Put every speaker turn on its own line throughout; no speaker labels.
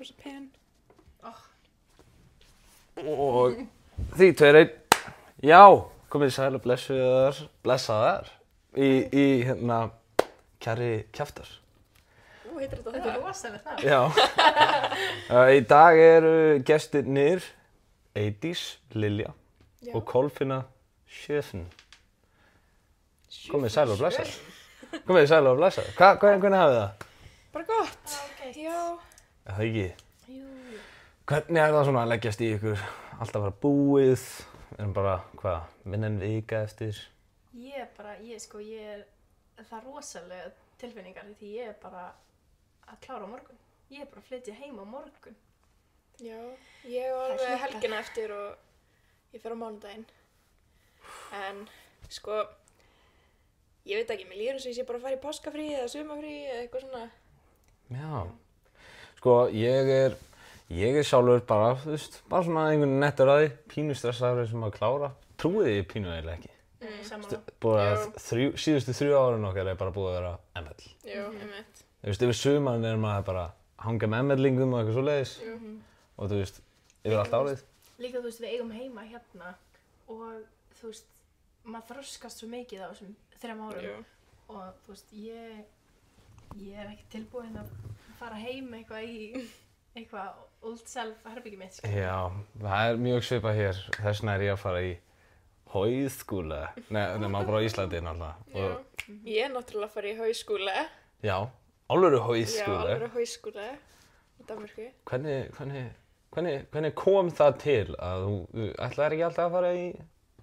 rosa pen.
Og 3, 2, 1. Já, komið sæl og blessaðar í hérna kæri kjaftar.
Heitir þetta
Þetta er rosalegt nafn.
Já. Í dag eru gestirnir Eydís, Lilja og Kolfinna Sjöfn. Komið sæl og blessaðar. Komið sæl og blessaðar. Hvernig hafið það?
Bara gott.
Ágætt.
Já.
Er það ekki?
Jú.
Hvernig er það svona að leggjast í ykkur? Alltaf að vera búið? En bara, minna en vika eftir?
Það er rosalega tilfinningar því ég er bara að klára á morgun. Ég er bara að flytja heim á morgun.
Já, ég var alveg helgina eftir og ég fer á mánudaginn. En, sko, ég veit ekki, mér líður eins og ég sé bara að fara í páskafrí eða sumarfrí eða eitthvað svona.
Já. Sko, ég er sjálfur bara, bara svona einhvern nettur að því, pínu stressaður sem að klára. Trúið þið pínu eiginlega ekki? Síðustu 3 árin okkar er bara búið að vera ML.
Jú, einmitt.
Þú veist, yfir sumarinn er maður bara að hanga með ML-lingum og eitthvað svoleiðis. Og þú veist, yfir allt árið.
Líka þú veist, við eigum heima hérna og þú veist, maður þroskast svo mikið á þessum 3 árum.
Jú.
Og þú veist, ég er ekki tilbúin að fara heim eitthvað í eitthvað old self herbyggi mitt.
Já, það er mjög svipað hér. Þess vegna er ég að fara í háskóla. Nei, maður bara á Íslandi náttúrulega.
Já, ég er náttúrulega að fara í háskóla.
Já, alvöru
Já,
háskóla.
alveg háskóla í Danmörku.
Hvernig kom það til að þú ætlaðir ekki alltaf að fara í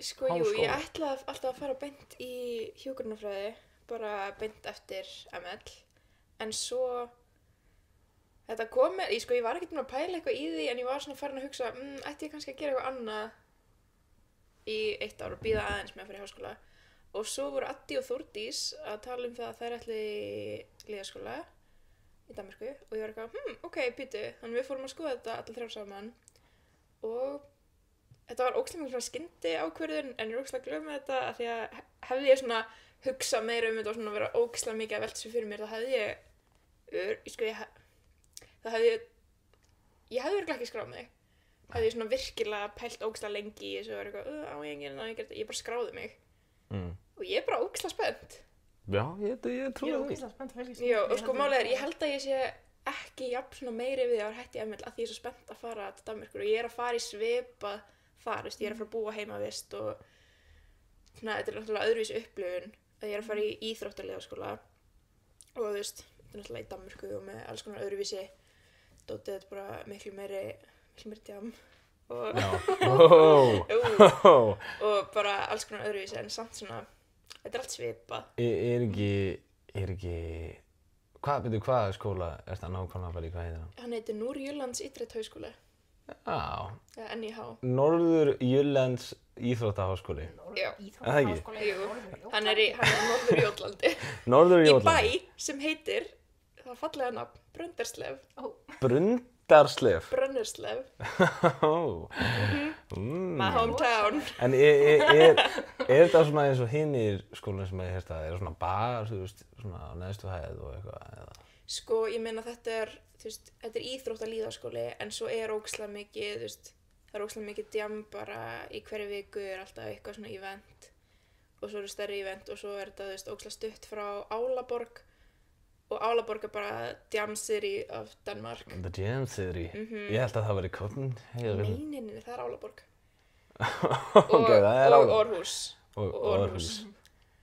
Sko, jú,
háskóla?
ég ætlaði alltaf að fara beint í hjúkrunarfræði, bara beint eftir ML. En svo, þetta kom með, ég var ekkert búin að pæla eitthvað í því, en ég var svona farin að hugsa, ætti ég kannski að gera eitthvað annað í 1 ár og bíða aðeins með að fara í háskóla. Og svo voru Addi og Þórdís að tala um það að þær ætli í lýðaskóla í Danmörku og ég var eitthvað, ok, býtu, þannig við fórum að skoða þetta allir 3 saman og þetta var ógeðslega mikið svona skyndi ákvörðun en ég er ógeðslega glöð með þetta af því að hefði ég svona hugsað meira um þetta og svona vera ógeðslega mikið að velta sér fyrir mér þá hefði ég hefði örugglega ekki skráð mig. Hefði ég svona virkilega pælt ógeðslega lengi í þessu og var eitthvað, ég bara skráði mig. Og ég er bara ógeðslega spennt.
Já, ég trúi
Ég er
því.
ógeðslega spennt að fylgjast.
Já, og sko málið ég held að ég sé ekki jafn svona meiri við að vera hætt í ML að því ég er svo spennt að fara til Danmerkur og ég er að fara í svipað þar, ég er að fara að búa heimavist og svona, þetta er náttúrulega öðruvísi upplifun að ég er að fara í íþróttalegaskóla og þú veist, þetta er náttúrulega í Danmörku og með alls konar öðruvísi dótið þetta bara miklu meiri djam og, og bara alls konar öðruvísi en samt svona, þetta er allt svipað.
Er ekki, hvaða skóla er það nákvæmlega að fara í, hvað heitir hann?
Hann heitir Norðurlands Íþróttaháskóli.
Já,
Eða NIH.
Norður-Jyllands íþróttaháskóli.
Já.
Það ekki?
Jú, hann er Norður-Jótlandi. Í
Norður-Jótlandi.
bæ sem heitir, það var fallega nafn, Brönderslef.
Brundarslef.
Brönderslef. My hometown.
En er þetta svona eins og hinir skólanir sem ég hérst að, er svona bar, þú veist, svona á neðstu hæð og eitthvað, eða?
Sko, ég meina þetta er, þú veist, þetta er íþróttalýðaskóli, en svo er ógeðslega mikið, þú veist, það er ógeðslega mikið djam bara í hverju viku er alltaf eitthvað svona event og svo eru stærri event og svo er þetta, þú veist, ógeðslega stutt frá Álaborg og Álaborg er bara Jam City of Denmark.
The Jam City. Ég held að það væri Copenhagen.
Nei, það er Álaborg.
Ok, það er
og Aarhus.
Og Aarhus.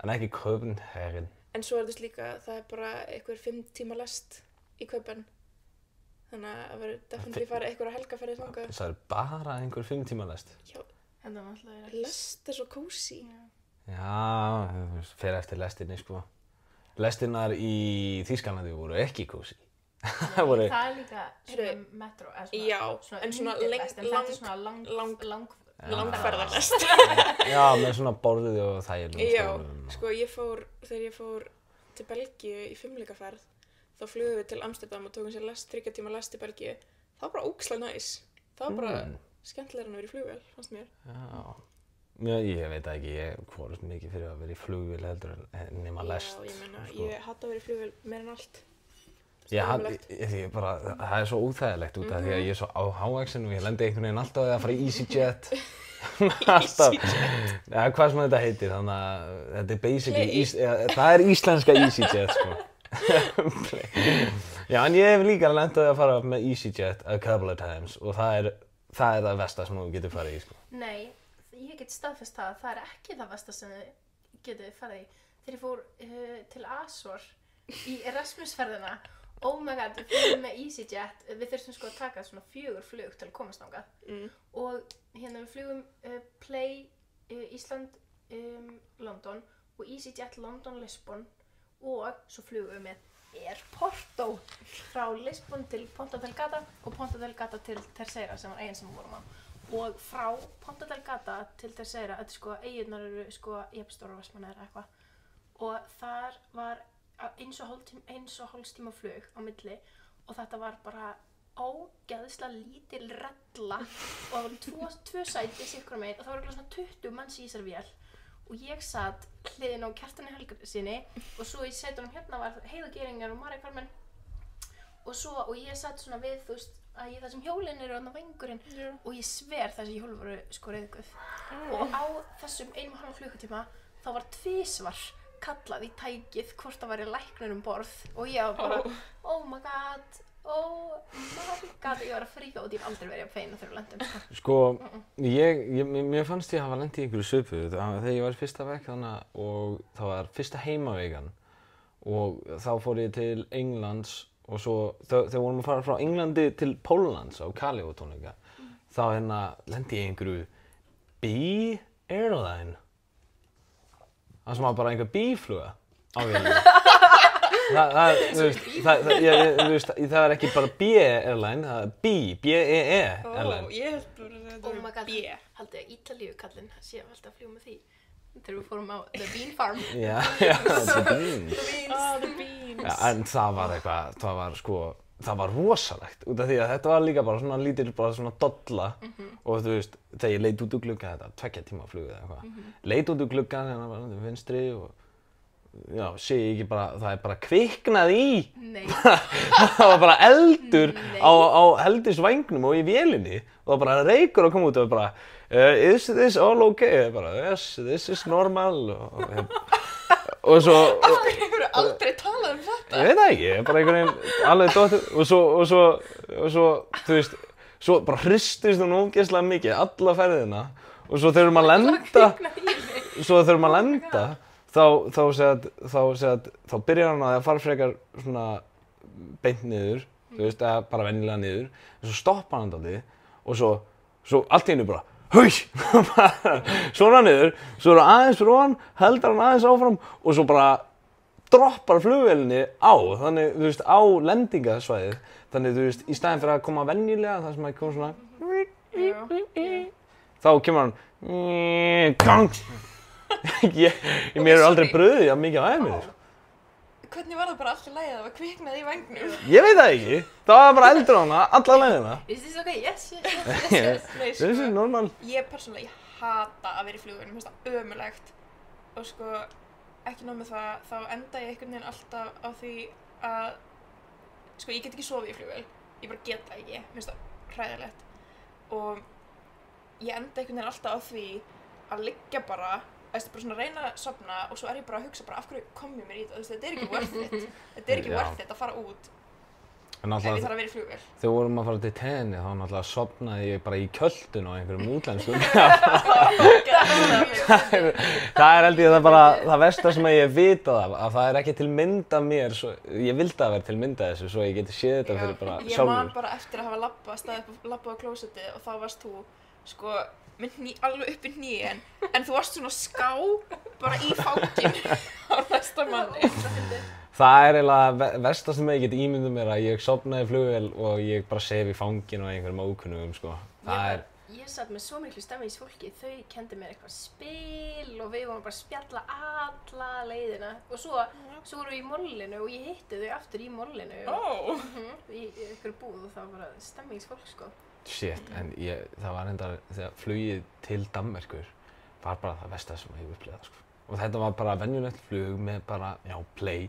En ekki Copenhagen.
En svo er þetta líka, það er bara einhver 5 tíma lest í Köpen. Þannig að það verður definitíð farið einhverja helgaferðir þangað.
Það er bara einhver 5 tíma lest.
Já,
En það náttúrulega er
lest er svo kósí.
Já, þú veist, fer eftir lestinni, sko. Lestinnar í Þýskalandi voru ekki kósí.
Það er líka svona metro,
Já, en svona
undirlest, en þetta er svona
langferðarlest.
Já, með svona borðið og þægilegum
Já,
stólum og-
sko þegar ég fór til Belgíu í 5-leikaferð, þá flugum við til Amsterdam og tókum sér 3 tíma lest í Belgíu. Það var bara ógeðslega næs. Það var bara skemmtilegra en að vera í flugvél, fannst mér.
Já, ég veit ekki, ég hvorust mikið fyrir að vera í flugvél heldur en nema lest.
Já, ég meina,
sko.
ég hata að vera í flugvél meira en allt.
Ég bara, það er svo óþægilegt út af því að ég er svo á hávaxinn og ég lendi einhvern veginn alltaf að fara í EasyJet.
EasyJet?
Já, hvað sem þetta heitir, þannig að þetta er basically, það er íslenska EasyJet, sko. Já, en ég hef líka lent að fara með EasyJet a couple of times og það er það versta sem þú getur farið í, sko.
Nei, ég get staðfest það er ekki það versta sem þið getur farið í. Þegar ég fór til Azor í Erasmusferðina, oh my god, við fórum með EasyJet, við þurftum sko að taka svona 4 flug til að komast þangað. Og hérna við flugum Play Ísland, London og EasyJet London, Lisbon og svo flugum við með Air Porto frá Lisbon til Ponta Delgada og Ponta Delgada til Terceira sem var eigin sem við vorum á. Og frá Ponta Delgada til Terceira, þetta sko eyjurnar eru sko jafnstórar og Vestmannaeyjar eða eitthvað. Og þar var eins og hálfs tíma flug á milli og þetta var bara ógeðslega lítil rella og það voru 2 sæti sitthvorum megin og það voru svona 20 manns í þessari vél og ég satt hliðin á Kjartani Helgasyni og svo í sætunum hérna var Heiða Geiringar og Marja Carmen og ég satt svona við, þú veist, að það sem hjólinn eru þarna vængurinn og ég sver þessi hjól voru sko reiðguð og á þessum 1,5 klukkutíma þá var tvisvar kallað í tækið hvort það væri læknir borð og ég var bara oh my god, ég var að fríka út, ég hef aldrei verið að feina þegar við lendum.
Sko, mér fannst ég hafa lent í einhverju svipuðu þegar ég var í fyrsta bekk þannig og það var fyrsta heimavegan og þá fór ég til Englands og svo þegar vorum að fara frá Englandi til Póllands á Kalíótónleika þá lendi ég í einhverju B-Airline. Það sem var bara einhver bífluga á vélunni. Það er ekki bara B-Airline, það er B-E-E Airline.
Ég held bara að
Oh my god, haldið að Ítalíu-kallinn sé alltaf að fljúga með því. Þegar við fórum á The Bean Farm.
Já, The Beans.
The Beans.
Já, en það var eitthvað, það var rosalegt út af því að þetta var líka bara svona lítil bara svona dolla og þú veist, þegar ég leit út úr glugga þetta 2 tíma flug eða eitthvað leit út úr glugga hérna var vinstri og já, sé ég ekki bara, það er bara kviknað í það var bara eldur á heldisvængnum og í vélinni og það bara reykur að koma út og bara is this all okay? Bara, yes, this is normal og svo
Af hverju hefur aldrei talað um þetta?
Ég veit það ekki, bara einhvern veginn alveg dóttir og svo, þú veist, svo bara hristist hún ógeðslega mikið alla ferðina og svo þegar maður lenda, þá byrjar hann að fara frekar svona beint niður, þú veist, eða bara venjulega niður, en svo stoppar hann dálítið og svo allt í einu bara Hauj! Svona niður, svo er aðeins fyrir ofan, heldur hann aðeins áfram og svo bara droppar flugvélinni á, þannig, þú veist, á lendingasvæðið. Þannig, þú veist, í staðinn fyrir að koma venjulega, þar sem að koma svona þá kemur hann mér aldrei brugðið að mikið á æfmið.
Hvernig var það bara alltaf lagið að það var kviknað í vængnum?
Ég veit það ekki. Það var bara eldur á hana, alla leiðina.
Is this okay? Yes.
Nei,
This is normal.
Ég persónulega, ég hata að vera í flugvélum, mér finnst það ömurlegt. Og sko, ekki nóg með það, þá enda ég einhvern veginn alltaf á því að, sko, ég get ekki sofið í flugvél. Ég bara get það ekki, mér finnst það hræðilegt. Og ég enda einhvern veginn alltaf á því að liggja bara, bara svona að reyna að sofna og svo er ég bara að hugsa bara af hverju kom ég mér í þetta, þetta er ekki worth it. Þetta er ekki worth it að fara út ef ég þarf að vera í flugvél.
Þegar vorum að fara til tenni þá náttúrulega sofnaði ég bara í kjöldun á einhverjum útlenskum. Það er held ég það versta sem ég vitað af, að það er ekki til mynd af mér, ég vildi að vera til mynd af þessu svo ég geti séð þetta fyrir bara sjálfur.
Ég man bara eftir að hafa labbað á klósettið og þá varst þú sko alveg upp í hnén, en þú varst svona ská bara í fanginu á næsta manni.
Það er eiginlega versta sem ég get ímyndað mér að ég sofnaði í flugvél og ég bara sef í fanginu á einhverjum ókunnugum, sko.
Ég satt með svo miklu stemmingsfólki, þau kenndi mér eitthvað spil og við vorum bara að spjalla alla leiðina og svo vorum við í mollinu og ég hitti þau aftur í mollinu í einhverju búð og það var bara stemmingsfólk, sko.
Shit, en það var enda þegar flugið til Danmerkur var bara það versta sem ég hef upplifað, sko. Og þetta var bara venjulegt flug með bara, Play,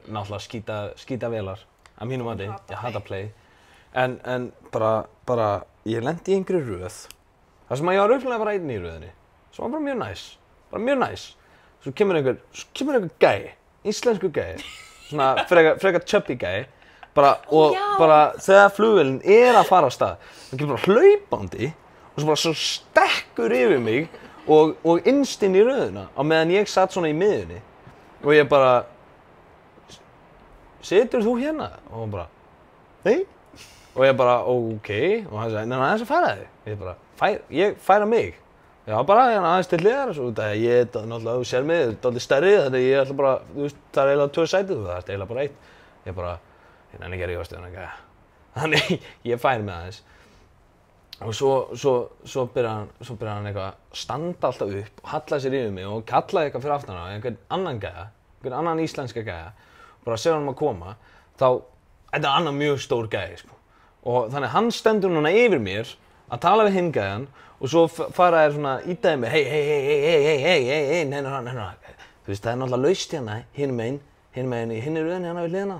náttúrulega skítavélar að mínum mati,
Hata
ég hata
Play.
Play. En bara, ég lendi í einhverju röð. Það sem að ég var upplega bara einn í röðinni. Svo var bara mjög næs. Svo kemur einhver gæi, íslensku gæi, svona frekar chubby gæi, bara, og bara þegar flugvélin að fara af stað, það kemur bara hlaupandi og svo stekkur yfir mig og innst inn í röðina á meðan ég satt svona í miðjunni og ég bara, situr þú hérna? Og hann bara, nei. Og ég bara, ok, og hann sagði, neina, þess að færa þig. Ég bara, ég færa mig. Já, bara aðeins til hliðar og svo, ég náttúrulega, þú sér mig, þetta er alveg stærri, þannig ég ætla bara, þú veist, það er eiginlega 2 sætið, það er eiginlega bara 1. Ég bara, ég nenni ekki að rífast við hann, ekki. Þannig, ég færi mig aðeins. Og svo byrjar hann eitthvað að standa alltaf upp og halla sér yfir mig og kallaði eitthvað fyrir aftan á einhvern annan íslenska gæja. Bara að segja hann að koma, þá, þetta er annar mjög stór gæi, sko. Og þannig hann stendur núna yfir mér að tala við hinn gæjan og svo fara þér svona ítaði mig, hei, nei, þú veist, það er náttúrulega laust hérna, hinum megin í hinni röðinni hérna við hliðina,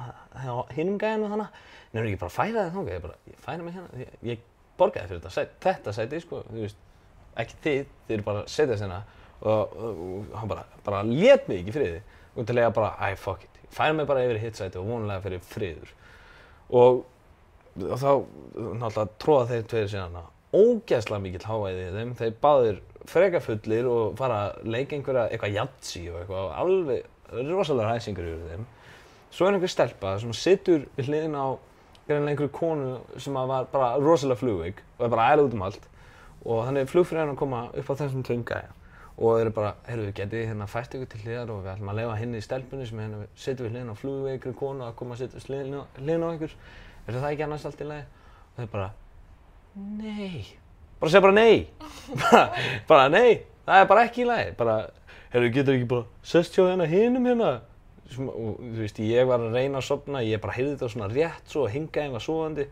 hinum gæjanum þannig, nefnir ekki bara að færa þig þangað, ég færa mig hérna, ég borgaði fyrir þetta sæti, sko, þú veist, ekki þið eru bara að setja þess hérna og hann bara lét mig ekki friði og til að bara, fuck it, ég færa mig bara yfir í hitt sæti og vonulega fyrir friður og þá náttúrulega tróða þeir tveir síðan ógeðslega mikill hávæði í þeim, þeir báðir freka fullir og fara að leika eitthvað jatsi og eitthvað alveg rosalega ræsingur yfir þeim. Svo er einhver stelpa sem situr við hliðina á greinilega einhverju konu sem var bara rosalega flugveik og er bara út allt og þannig flugfreyjan að koma upp á þessum tveim gæja og þeir eru bara, heyrðu, getið hérna fært ykkur til hliðar og við ætlum að leyfa henni í stelpunni sem hérna situr við hliðina á flugveikri konu að koma að setja hliðina á ykkur. Er það ekki annars allt í lagi? Og þeir bara, nei. Bara segja bara nei. bara nei, það er bara ekki í lagi. Bara, heyrðu, getur ekki bara sest hjá hinum hérna? Og þú veist, ég var að reyna að sofna, ég bara heyrði þetta svona rétt svo og hingæðin var sofandi.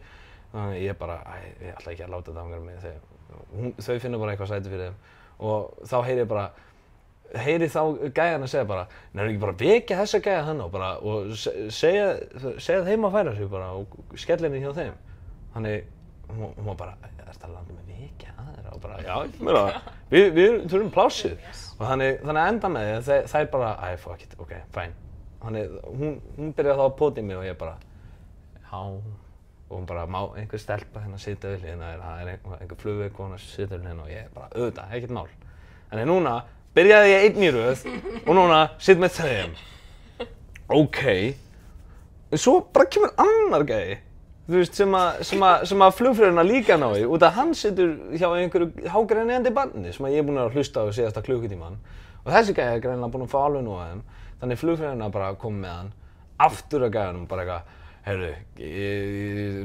Þannig ég bara, ég ætla ekki að láta þetta ángara mig þegar þau finna bara eitthvað sæti fyrir þeim. Og þá heyri þá gæjan að segja bara, nefnir ekki bara vekja þessa gæja hann og segja þeim að færa sig bara og skella henni hjá þeim. Þannig hún var bara, ertu að landa með vekja aðeira? Og bara, já, við þurfum plássið. Og þannig enda með því að þær bara, fuck it, ok, fine. Þannig hún byrjaði þá að pota í mig og ég bara, já. Og hún bara, má einhver stelpa hérna sitja við hliðina, það er einhver flugveikona sem situr við hliðina og ég bara, auðvitað, ekkert mál. Þannig núna byrjaði ég einn í röð og núna sitt með þeim. Ok. En svo bara kemur annar gæi, þú veist, sem að flugfreyjuna líka ná í, út að hann situr hjá einhverju hágreinjandi barni sem að ég er búinn að hlusta á síðasta klukkutíman. Og þessi gæi er greinilega búinn að fá alveg nóg af þeim. Þannig flugfreyjuna bara kom með hann aftur að gæjanum bara eitthvað, heyrðu,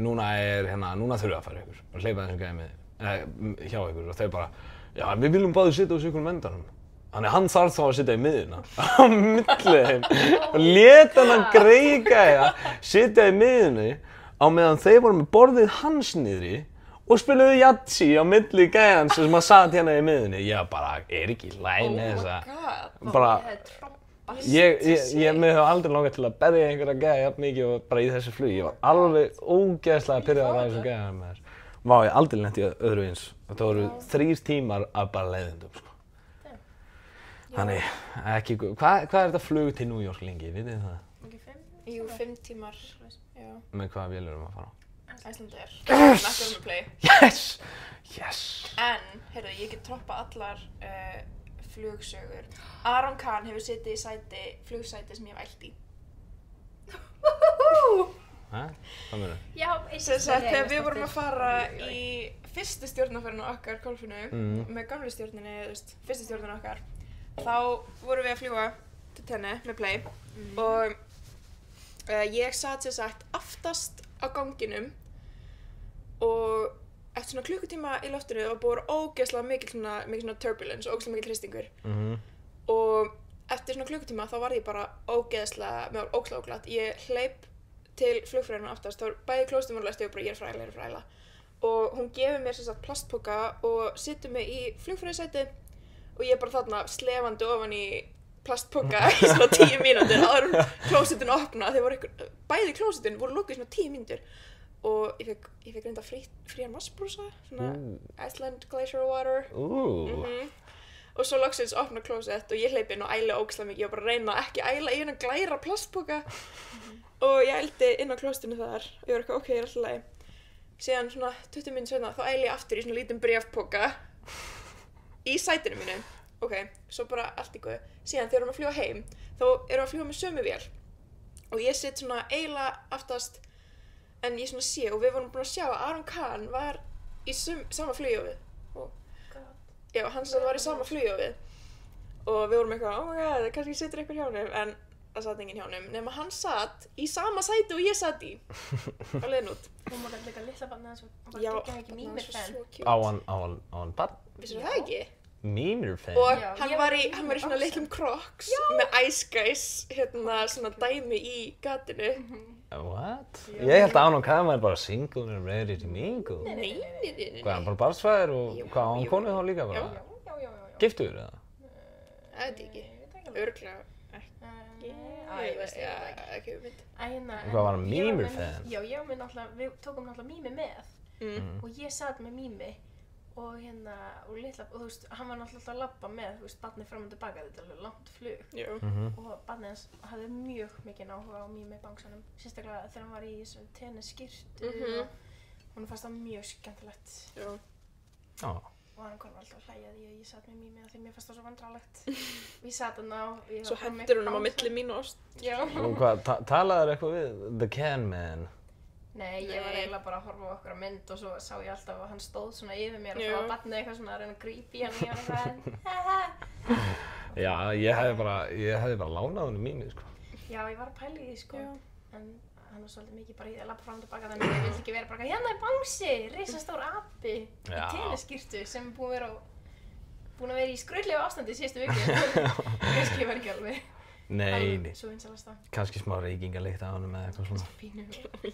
núna þurfum við að fara ykkur. Bara hleypa þessum gæi hjá ykkur og þeir bara, já, við viljum báðir sitja á ykkur endanum. Þannig hann þarf þá að sitja í miðjuna á milli þeim og lét hann gæja sitja í miðjunni á meðan þeir voru með borðið hans niðri og spiluðu jatsi á milli gæjans sem að satt hérna í miðjunni. Ég bara, er ekki í lagi með þessa. Bara, mér hefur aldrei langað til að berja einhverja gæja jafn mikið og bara í þessu flugi. Ég var alveg ógeðslega pirraður af þessu gæja með þess. Vá, ég aldrei lenti öðru eins. Þetta voru 3 tímar af bara leiðindum, sko. Þannig, ekki, hvað er þetta flug til New York lengi, vitið þið það?
Ekki 5?
Jú, 5 tímar, já.
Með hvaða vél erum við að fara á?
Icelandair. Ekki með Play.
Yes!
En, heyrðu, ég get toppa allar flugsögur. Aron Kahn hefur setið í flugsæti sem ég hef ælt í.
Hvað meina?
Já,
Þegar við vorum að fara í fyrstu stjórnarferðinu okkar, Kolfinu, með gamlu stjórninni, fyrstu stjórninu okkar, þá vorum við að fljúga til Tenni með Play og ég sat sem sagt aftast á ganginum og eftir svona klukkutíma í loftinu var búið ógeðslega mikil svona turbulence og ógeðslega mikil hristingur og eftir svona klukkutíma þá var ég bara ógeðslega óglatt. Ég hleyp til flugfreyjuna aftast, þá var bæði klósetin voru læst og ég er fræla og hún gefur mér sem sagt plastpoka og setur mig í flugfreyjusæti og ég er bara þarna slefandi ofan í plastpoka í svona 10 mínútur áður en klósetin opna. Þeir voru bæði klósetin voru lokuð í svona 10 mínútur og ég fekk reynda frían vatnsbrúsa, svona Iceland Glacier Water. Og svo loksins opna klósett og ég hleyp inn og æla ógeðslega mikið. Ég var bara að reyna að ekki æla í hennan glæra plastpoka og ég ældi inn á klósettinu þar og ég var eitthvað, ok, ég alltaf leið. Síðan svona 20 mínútur seinna þá æli ég aftur í svona lítinn bréfpoka í sætinu mínu. Ok, svo bara allt í góðu. Síðan þegar við erum að fljúga heim, þá erum við að fljúga með sömu vél. Og ég sitt svona eiginlega aftast, en ég svona sé, og við vorum búin að sjá að Aron Kahn var í sama flugi og við. Já, hann var í sama flugi og við. Og við vorum eitthvað, oh my god, kannski situr eitthvað hjá honum, en það satt enginn hjá honum. Nema hann satt í sama sæti og ég satt í. Á leiðin út.
Hún var líka litla barnið hans og bara
Já,
ekki ekki Mímir fan.
Á hann barn?
Vissirðu það ekki?
Mímir fan?
Og
Já,
hann var í svona litlum Crocs með Ice Guys, svona dæmi í gatinu.
What? Ég held að Aron Kahn var bara single and ready to mingle.
Nei.
Hvað, hann bara barnsfæðir og hvað, á hann konu þá líka bara?
Já.
Giftuður eða?
Það veit ég ekki. Örugglega ekki hugmynd.
Hvað var hann Mímir fan?
Já, ég og mér náttúrulega, við tókum náttúrulega Mími með og ég satt með Mími og og litla, og þú veist, hann var náttúrulega alltaf að labba með, þú veist, barnið fram og tilbaka, þetta er alveg langt flug og barnið hans hafði mjög mikið áhuga á Mími bangsanum, sérstaklega þegar hann var í svona tennisskyrtu og hún fannst það mjög skemmtilegt og hann kom alltaf að hlæja því að ég satt með Mími því mér fannst það svo vandræðalegt og ég satt hann á
Svo hendur hún á milli mín og ost.
Já.
Og hvað, talaður eitthvað við The Can Man?
Nei, ég var eiginlega bara að horfa á okkur mynd og svo sá ég alltaf að hann stóð svona yfir mér og svo var barnið eitthvað svona að reyna að grípa í hann og ég var eitthvað
Já, ég hefði bara lánað henni Mími, sko.
Já, ég var að pæla í því, sko, en hann var svolítið mikið bara í því að labba fram og tilbaka þannig að ég vildi ekki vera bara hérna er Bangsi, risastór api í tennisskyrtu sem er búin að vera í skrautlegu ástandi síðustu viku. Kannski var ekki alveg.
Nei.
Svo vinsalasta.
Kannski smá reykingalykt af honum eða eitthvað svona.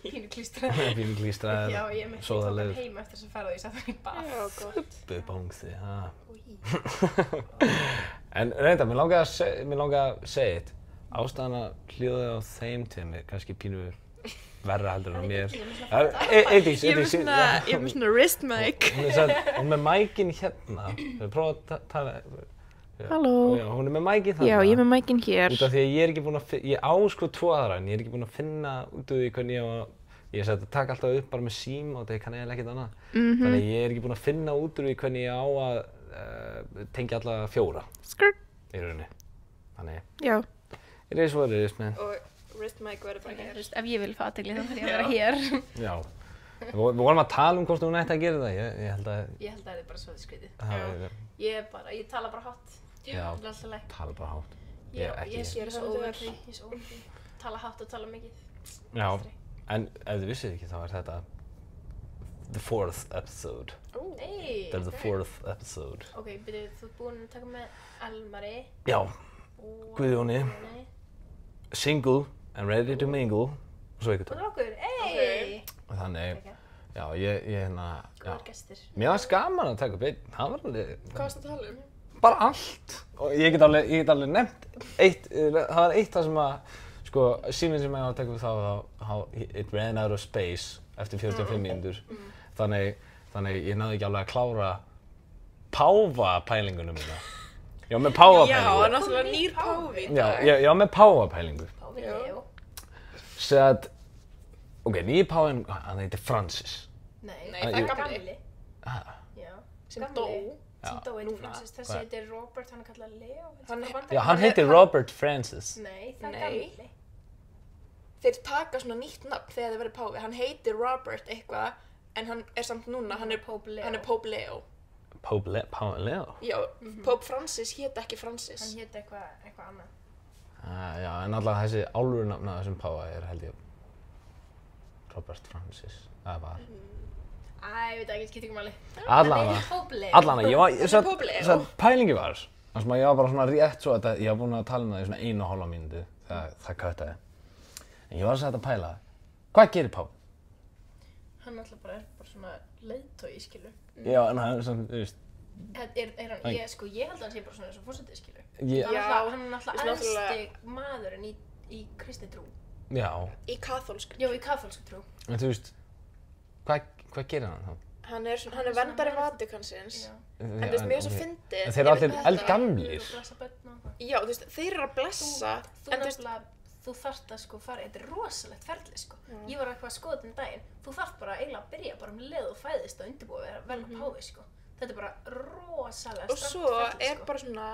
Pínu klístraði.
Pínu klístraði.
Já, ég mitt ekki þátt heim eftir þess að ferða og ég satt hann í bað.
Já, gott.
Bangsi, En reynda, mér langaði að segja eitt. Ástæðan að hljóða á þeim tími, kannski pínu verra heldur en mér. Eydís.
Ég er með svona wrist mic.
Hún með mækinn hérna. Við prófum að tala.
Halló.
Já, hún er með mækinn þarna.
Já, ég er með mækinn hér.
Út af því að ég er ekki búinn að ég á sko 2 aðra en ég er ekki búinn að finna út úr því hvernig ég er að taka alltaf upp bara með síma og það kann eiginlega ekkert annað. Þannig að ég er ekki búinn að finna út úr því hvernig ég á að tengja alla 4. Skrrt. Í rauninni. Þannig.
Já.
It is what it is, man.
Og wrist mic verður bara hér.
Ef ég vil fá athygli þá þarf ég að vera hér.
Já. Við vorum að tala hvort hún ætti að gera það. Ég held að
það er bara svo skrítið. Ég tala bara hátt.
Já, tala bara hátt.
Ég er svo óverði. Tala hátt og tala mikið.
Já, en ef þið vissið ekki þá er þetta the 4th episode.
Hey,
Þetta er the 4th episode.
Ok, byrju, þú ert búinn að taka með Elmari.
Já, Guðjóni, single and ready to mingle. Og svo ykkur
Og okkur, hey!
Og þannig, já, ég hérna,
Góður gestir.
Mér var gaman að taka upp einn, það var alveg...
Hvað varstu að tala um?
Bara allt. Og ég get alveg nefnt eitt, það var eitt það sem að, sko, síminn sem ég var að taka upp þá, it ran out of space eftir 45 mínútur. Þannig ég náði ekki alveg að klára páfapælingunum mína. Ég var með páfapælingu.
Já, náttúrulega nýr páfi í dag.
Já, ég var með páfapælingu.
Páfi Leo.
Sæt, ok, nýr páfinn, hann heitir Francis.
Nei,
það er gamli.
Já.
Sem dó.
Sem dó heitir Francis. Þessi heitir Robert, hann er kallað Leo.
Já, hann heitir Robert Francis.
Nei, það er gamli.
Þeir taka svona nýtt nafn þegar þeir verið páfi. Hann heitir Robert eitthvað, en hann er samt núna, hann er Pope Leo.
Pope Leo?
Já, Pope Francis hét ekki Francis.
Hann hét eitthvað annað.
Já, en allavega þessi álfur nafna þessum páfa er held ég Robert Francis, það var.
Ég veit ekki, skiptir ekki máli.
Allavega, pælingi var, þannig að ég var bara svona rétt svo að ég var búinn að tala um það í svona 1,5 mínútu þegar það köttaði. En ég var að pæla, hvað gerir páfi?
Hann alltaf bara svona leiðtogi, skilur.
Já, en hann er svona, þú veist.
Ég held að hann sé bara svona eins og forseti, skilur. Hann er
náttúrulega-
náttúrulega elsti maðurinn í kristni trú.
Já,
Í kaþólskri.
Já, í kaþólsku trú.
en þú veist, hvað gerir hann þá?
Hann er verndari Vatikansins.
Já.
En þú veist, mér er svo fyndið.
En þeir eru
ég
allir
veit þetta.
eldgamlir.
Og blessa börn og eitthvað.
Já, þú veist, þeir eru að blessa.
Þú
En þú veist,
nefnilega, þú þarft að sko fara, þetta er rosalegt ferli sko.
Já.
Ég var eitthvað að skoða þetta daginn, þú þarft bara eiginlega að byrja bara leið og fæðist og undirbúið að verða páfi sko. Þetta er bara rosalega
og svo
ferli
er
sko.
bara svona,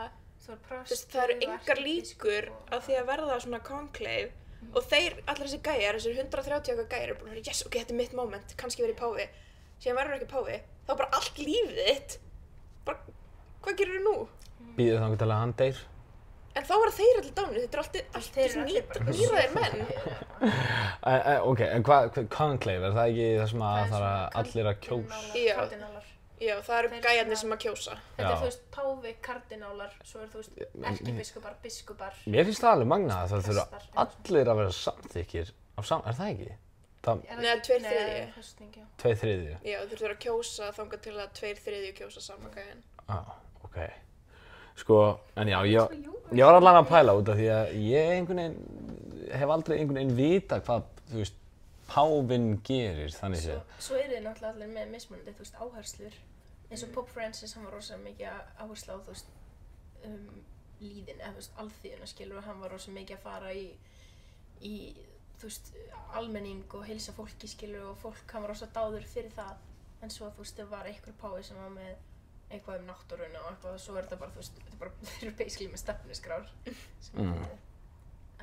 Þú er
þú veist, það eru engar líkur á því að verða svona conclave og þeir, allir þessi gæjar, þessir 130 okkar gæjar eru bara, yes, ok, þetta er mitt moment, kannski verið páfi. Síðan verður ekki páfi, þá er bara allt lífið þitt. Bara, hvað gerir þú nú?
Býður þannig til að hann deyr?
En þá eru þeir allir dánir, þetta er allt
Þeir eru allir bara
nýraðir menn.
Ok, en hvað, conclave, er það ekki það sem að það er allir að kjósa?
Já.
Kardinálar.
Já, það eru
Þeir
gæjarnir
svona-
sem að kjósa.
Þetta er
Já.
þú veist páfi, kardinálar, svo er þú veist erkibiskupar, biskupar.
Mér finnst það alveg magnað að það þurfa
Prestar,
allir að vera samþykkir er það ekki?
Nei, 2/3.
Nei, kosning, já.
2/3?
Já, þeir þurfa að kjósa þangað til að 2/3 kjósa sama gæjan.
Ok. Sko, en já, ég var allan að pæla út af því að ég einhvern veginn, hef aldrei einhvern veginn vita hvað, þú veist, páfinn gerir, þannig séð.
Svo eru þið náttúrulega allir með mismunandi, þú veist, áherslur. Eins og Pope Francis, hann var rosa mikið áherslu á, þú veist, líðin, eða þú veist, alþýðuna skilur og hann var rosa mikið að fara í, þú veist, almenning og heilsa fólki skilur og fólk, hann var rosa dáður fyrir það. En svo, þú veist, það var einhver páfi sem var með eitthvað náttúruna og eitthvað og svo er þetta bara, þú veist, þetta er bara, þeir eru basically með stefnuskrár sem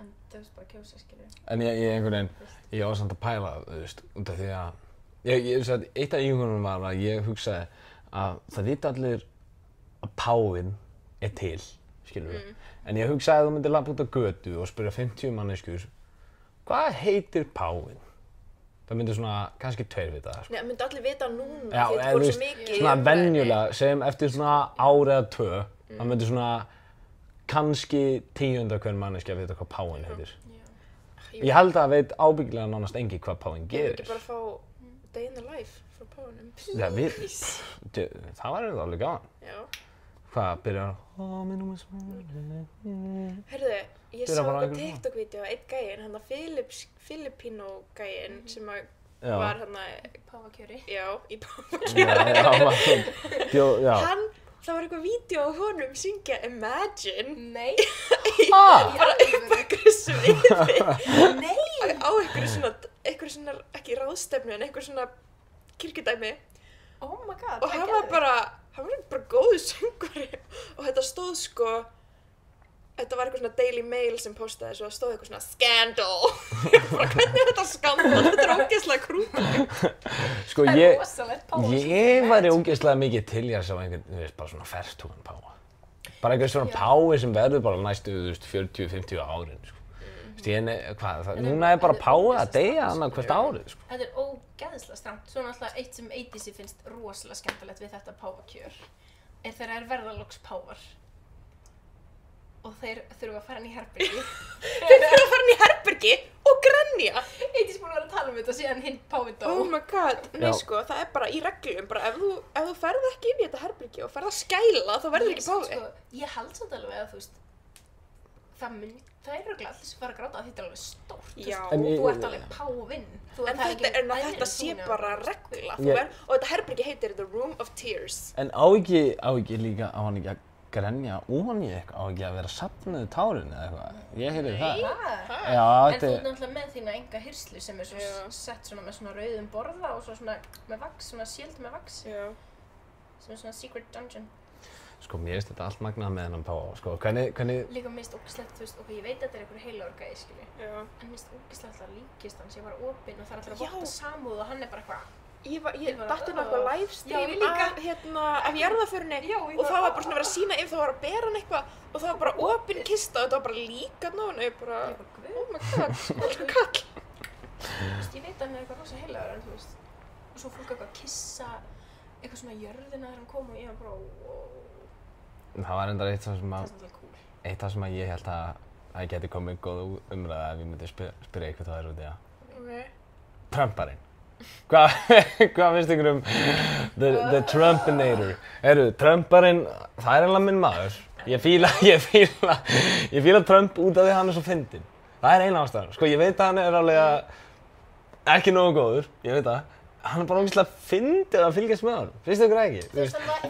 en þau veist bara kjósa skilur.
En ég einhvern veginn, ég var samt að pæla, þú veist, út af því að, eitt af íhugunum var að ég hugsaði að það vita allir að páfinn er til, skilur við. En ég hugsaði að þú myndir labba út á götu og spyrja 50 manneskjur, hvað heitir páfinn? Það myndir svona, kannski 2 vita það, sko.
Nei, það myndi allir vita núna,
Já,
því
eða
þetta
þú
voru svo
veist,
mikið.
svona venjulega, segjum eftir svona ár eða 2, það myndir svona kannski 10 hver manneskja vita hvað páfinn heitir. Ég held að veit ábyggilega nánast engi hvað páfinn
Ég
gerir.
vil ekki bara fá day in the life frá páfanum.
Það var alveg gaman.
Já.
Hvað, byrjar
Herðu, ég
Byrja
sá
bara
eitthvað
einhvern
TikTok-vídeó, einn gæinn, hann að Filipino-gæinn sem að
Já.
var hann
Páfakjöri.
já, í
Já.
Hann, það var eitthvað vídeo á honum syngja Imagine
Nei.
bara upp einhverju sviði
Nei.
á einhverju svona, ekki ráðstefnu en einhverju svona kirkjudæmi
Oh my god.
og hann var bara góður söngvari og þetta stóð sko, þetta var eitthvað svona Daily Mail sem postaði þessu og það stóð eitthvað svona scandal bara hvernig er þetta skandal, þetta er ógeðslega krútulegt.
Sko,
Það er rosalegt páfa.
ég væri ógeðslega mikið til í að sjá einhvern, þú veist, bara svona fertugan páfa. Bara einhvern svona
Já.
páfi sem verður bara næstu, þú veist, 40-50 árin, sko. Þú veist, núna er bara páfi að deyja annað hvert árið, sko.
Þetta er ógeðslega stramt. Svo náttúrulega eitt sem Eidísi finnst rosalega skemmtilegt við þetta páfakjör er þegar þær verða loks páfar og þeir þurfa að fara inn í herbergi.
Þeir þurfa að fara inn í herbergi og grenja.
Eidís búin að vera að tala um þetta síðan hinn páfi dó.
Oh my god, nei
Já.
sko, það er bara í reglum, bara ef þú ferð ekki inn í þetta herbergi og ferð að skæla þá verður ekki páfi.
Sko, ég held samt alveg að þú veist það er örugglega allir sem fara að gráta að þetta er alveg stórt. Þú
Já.
veist,
En
þú ert alveg páfinn.
En þetta sé bara regla,
Ég-
og þetta herbergi heitir The Room of Tears.
En á ekki líka, á hann ekki að grenja ofan í eitthvað, á ekki að vera safnuð tárin eða eitthvað. Ég heyrði það. Já,
En þú
þetta
ert náttúrulega með þína enga hirslu sem er svo
Já.
sett svona með svona rauðum borða og svo svona með vax, svona shield með vax
Já.
sem er svona secret dungeon.
sko, mér finnst þetta allt magnað með þennan páfa, sko, hvernig,
Líka mist ógislegt, þú veist, ok, ég veit að þetta er einhver heilagur gæði, skilji,
Já.
en mist ógislegt að líkist hann sem var opinn og það er allir að
Já.
votta samúð og hann er bara eitthvað.
Ég
bara,
datt inn á eitthvað
Já,
livestream
ég líka.
af jarðaförinni
Já, ég
og það
bara,
var bara svona verið að sína yfir, það var að bera hann eitthvað og það var bara opin kista og þetta var bara líka ná hann og ég bara,
Ég bara, guð,
oh my god, sko kall.
þú veist, ég veit að hann er eitthvað rosa heilagur, en þú veist, og svo fólk eitthvað að kissa eitthvað svona í jörðina þegar hann kom og ég var bara, wow,
það var endar eitt
það
sem
er
að,
svolítið cool.
eitt af sem að ég held að geti komið góð umræða ef ég myndi spyrja eitthvað það er út í það.
Okay.
Trumparinn. Hvað finnst ykkur um the Trumpinator? Trumparinn, það er eiginlega minn maður. Ég fíla Trump út af því hann svo fyndinn. Það eina ástæðan. Sko, ég veit að hann alveg ekki nógu góður, ég veit það. Hann bara ógeðslega fyndið að fylgjast með honum. Finnst ykkur ekki?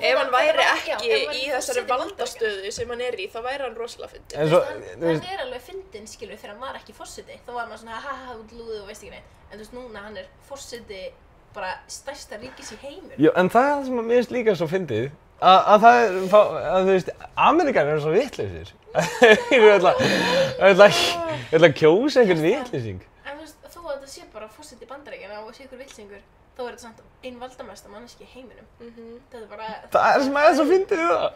Ef hann væri ekki í þessari valdastöðu sem hann í, þá væri hann rosalega fyndinn.
Hann alveg fyndinn, skilur, þegar hann var ekki forseti. Þá var maður svona, ha, út lúðu og veist ekki neitt. En þú veist, núna hann forseti bara stærsta ríkis í heimur.
Já, en það sem mér finnst líka svo fyndið, að þú veist, Ameríkanar eru svo vitlausir. Ég ætla að kjósa einhvern vitlausing.
En þú veist, þó að þetta sé bara forseti Bandaríkjanna og sé ykkur vitlasingur, þá er þetta samt ein valdamesta manneskja í heiminum. Þetta er bara...
Það sem svo fyndið við það.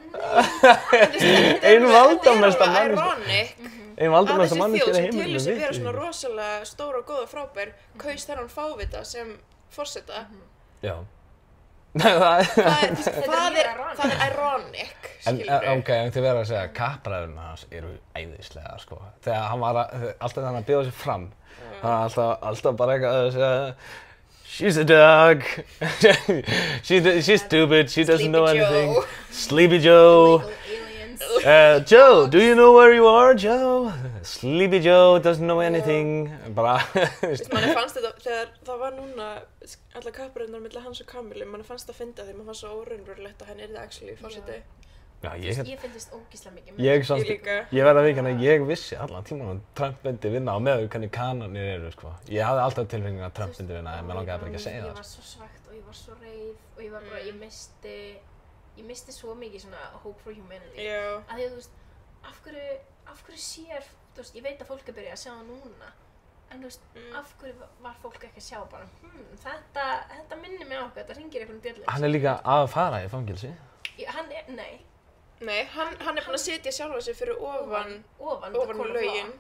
Ein valdamesta manneskja. Ein valdamesta manneskja í heiminum.
Að þessi þjóð sem telur sig vera svona rosalega stór og góð og frábær, kaus þennan fávita sem forseta.
Já.
Það er ironic, skilur.
Ok, en þið verður að segja að kappræðurinn hans eru æðislega, sko. Þegar hann var alltaf þannig að bjóða sig fram, hann var alltaf bara eitthvað að segja she's a dog, she's stupid, she doesn't know anything. Sleepy Joe. Joe, do you know where you are, Joe? Sleepy Joe doesn't know anything. Bara...
Manni fannst þetta, þegar það var núna alla kappræðurnar milli hans og Kamilu, manni fannst það fyndið því maður fannst svo óraunverulegt að hann yrði actually forseti.
Já,
ég fyndist ógeðslega mikið með
ég verð að viðurkenna að ég vissi allan tímann að Trump myndi vinna á meðan hvernig kananir eru, sko. Ég hafði alltaf tilfinningu að Trump myndi vinna en mér langaði bara ekki að segja það.
Ég var svo svagt og ég var svo reið og ég var bara, ég misti svo mikið svona hope for humanity.
Já.
Að því að þú veist, af hverju sér, þú veist, ég veit að fólk byrja að sjá það núna, en þú veist, af hverju var fólk ekki að sjá bara, þetta minnir mig á okkur, þetta hringir einhvern bjöllu.
Hann líka að fara í fangelsi.
Nei, hann búinn að setja sjálfa sig fyrir ofan lögin.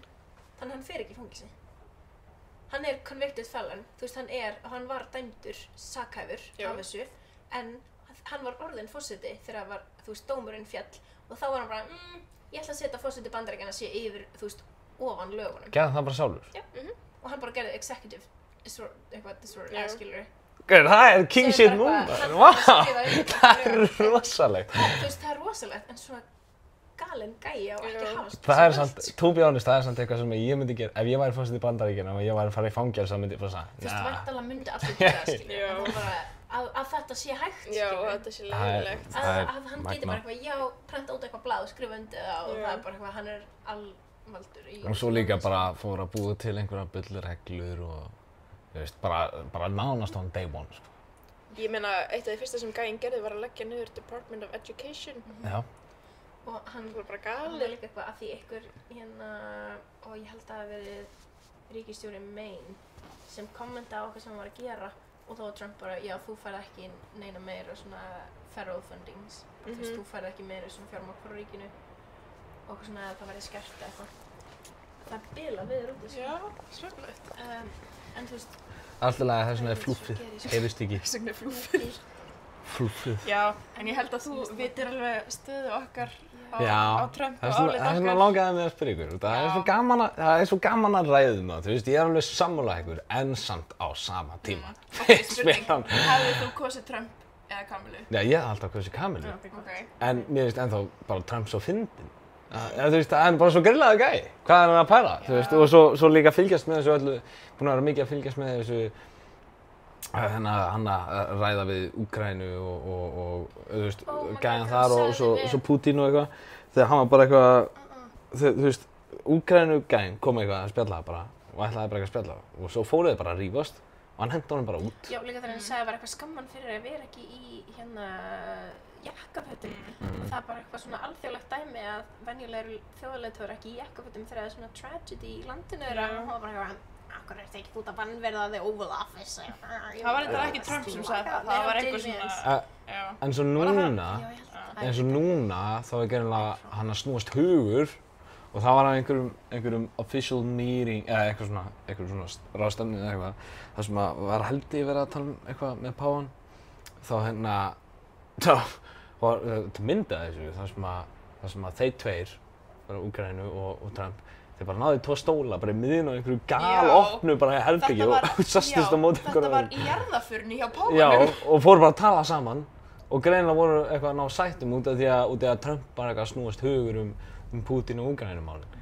Þannig hann fer ekki í fangelsi. Hann convicted felon, þú veist, hann var dæmdur sakhæfur af þessu, en hann var orðinn forseti þegar þú veist, dómurinn fjall og þá var hann bara, ég ætla að setja forseti Bandaríkjanna sé yfir, þú veist, ofan lögunum.
Gerði það bara sjálfur?
Já, og hann bara gerði executive disorder, skilurðu.
Gauður, það king shit núna. Það rosalegt.
Þú veist, það rosalegt, en svona galinn gæi á ekki að hafa.
Það samt, to be honest, það samt eitthvað sem ég myndi gera. Ef ég væri forseti Bandaríkjanna og ég væri að fara í fangelsi, þá myndi ég bara segja,
þú veist, væntanlega myndi allir gera það, skilurðu. Að þetta sé hægt, skilurðu.
Já, þetta sé leiðilegt.
Að hann geti bara eitthvað, já, prenta út eitthvað blað og skrifa undir það og það bara eitthvað, hann alvaldur í...
Og svo líka bara fór að búa til einhverja bullreglur og, þú veist, bara nánast on day one, sko.
Ég meina, eitt af því fyrsta sem gæinn gerði var að leggja niður Department of Education.
Já.
Og hann
var bara galið.
Hann var líka eitthvað að því einhver og ég held að það hafi verið ríkisstjóri Maine sem kommentaði á hvað sem hann var að gera og þá var Trump bara, já, þú færð ekki neina meira svona federal fundings. Þú veist, þú færð ekki meira svona fjármagn frá ríkinu og eitthvað svona að það væri skert eða eitthvað. Það bilað við úti, sko.
Já, svögglegt.
En þú veist...
Alltaf það er svona flúffið, heyrist ekki.
Svona flúffið.
Flúffið.
Já, en ég held að þú vitir alveg stöðu okkar á Trump og
álit
okkar.
Það er svona langaði mig að spyrja ykkur. Það er svo gaman að ræða það, þú veist, ég er alveg sammála ykkur en samt á sama tíma.
Ok, spurning, hefðir þú kosið Trump eða Kamilu?
Já, ég hef alltaf kosið Kamilu. En mér finnst ennþá bara Trump svo fyndinn. Þú veist, það er bara svo grillaður gæi. Hvað er hann að pæla? Þú veist, og svo líka fylgjast með þessu öllu, búin að vera mikið að fylgjast með þessu hann að ræða við Úkraínu og þú veist, gæjan þar og svo Putin og eitthvað. Þegar hann var bara eitthvað, þú veist, Úkraínu gæjan kom eitthvað að spjalla bara og ætlaði bara eitthvað að spjalla og svo fóruð þið bara að rífast og hann henti honum bara út.
Já, líka þegar hann sagði að var eitthvað skamman fyrir að vera ekki í jakkafötum og það er bara eitthvað svona alþjóðlegt dæmi að venjulegir þjóðarleiðtogar ekki í jakkafötum þegar það er svona tragedy í landinu þeirra og hann var bara eitthvað, akkur er þetta ekki út að vanverða the Oval Office.
Það var þetta ekki Trump sem sagði það, það var eitthvað svona...
En svo núna þá er greinilega hann að snúast hugur og það var á einhverjum official meeting eða eitthvað svona ráðstefnu eða eitthvað þar sem að var held ég verið að tala um eitthvað með páfann þá var myndað þessu þar sem að þeir tveir bara Úkraínu og Trump þeir bara náðu 2 stóla bara í miðjun og einhverju galopnu bara í herbergi og sastist á móti einhverju.
Þetta var í jarðarförinni hjá páfanum.
Já, og fóru bara að tala saman Og greinilega voru eitthvað að ná sættum út af því að Trump bara eitthvað snúast hugur Putin og Úkraínumálin.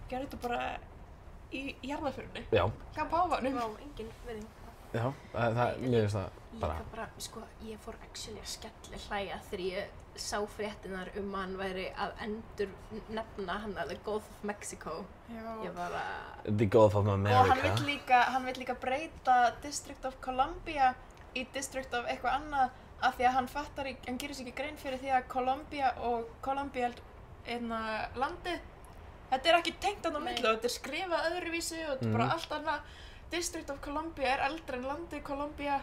Gerðu þetta bara í jarðarförinni?
Já.
Hjá páfanum?
Vá, engin verðing.
Já, mér finnst það bara.
Líka bara, sko, ég fór actually að skelli hlæja þegar ég sá fréttinar að hann væri að endur nefna hann að The Gulf of Mexico.
Já.
Ég bara...
The Gulf of America.
Og hann vill líka breyta District of Columbia í District of eitthvað annað af því að hann gerir sér ekki grein fyrir því að Columbia landið, þetta er ekki tengt þarna á milli og þetta er skrifað öðruvísi og þetta er bara allt annað. District of Columbia er eldri en landið Columbia.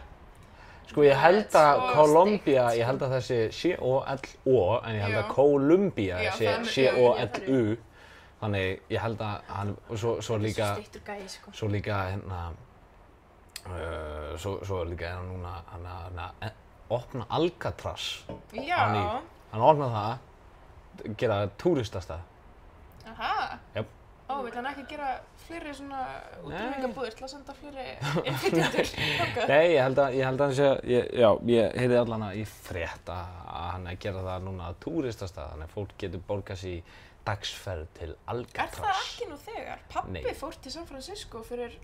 Sko ég held að Columbia, ég held að það sé C-O-L-O en ég held að Columbia sé C-O-L-U. Þannig ég held að hann, og svo líka, svo líka hann núna hann opna Alcatraz.
Já.
Hann opna það, gera túristastað.
Aha.
Jöp.
Ó, vill hann ekki gera fleiri svona útrýmingabúðir til að senda fleiri innflytjendur þangað?
Nei, ég held að hann sé, ég heyrði allan í frétt að hann gera það núna að túristastað, þannig að fólk getur borgað sér í dagsferð til Alcatraz.
Er það ekki nú þegar? Pabbi
Nei.
fór til San Francisco fyrir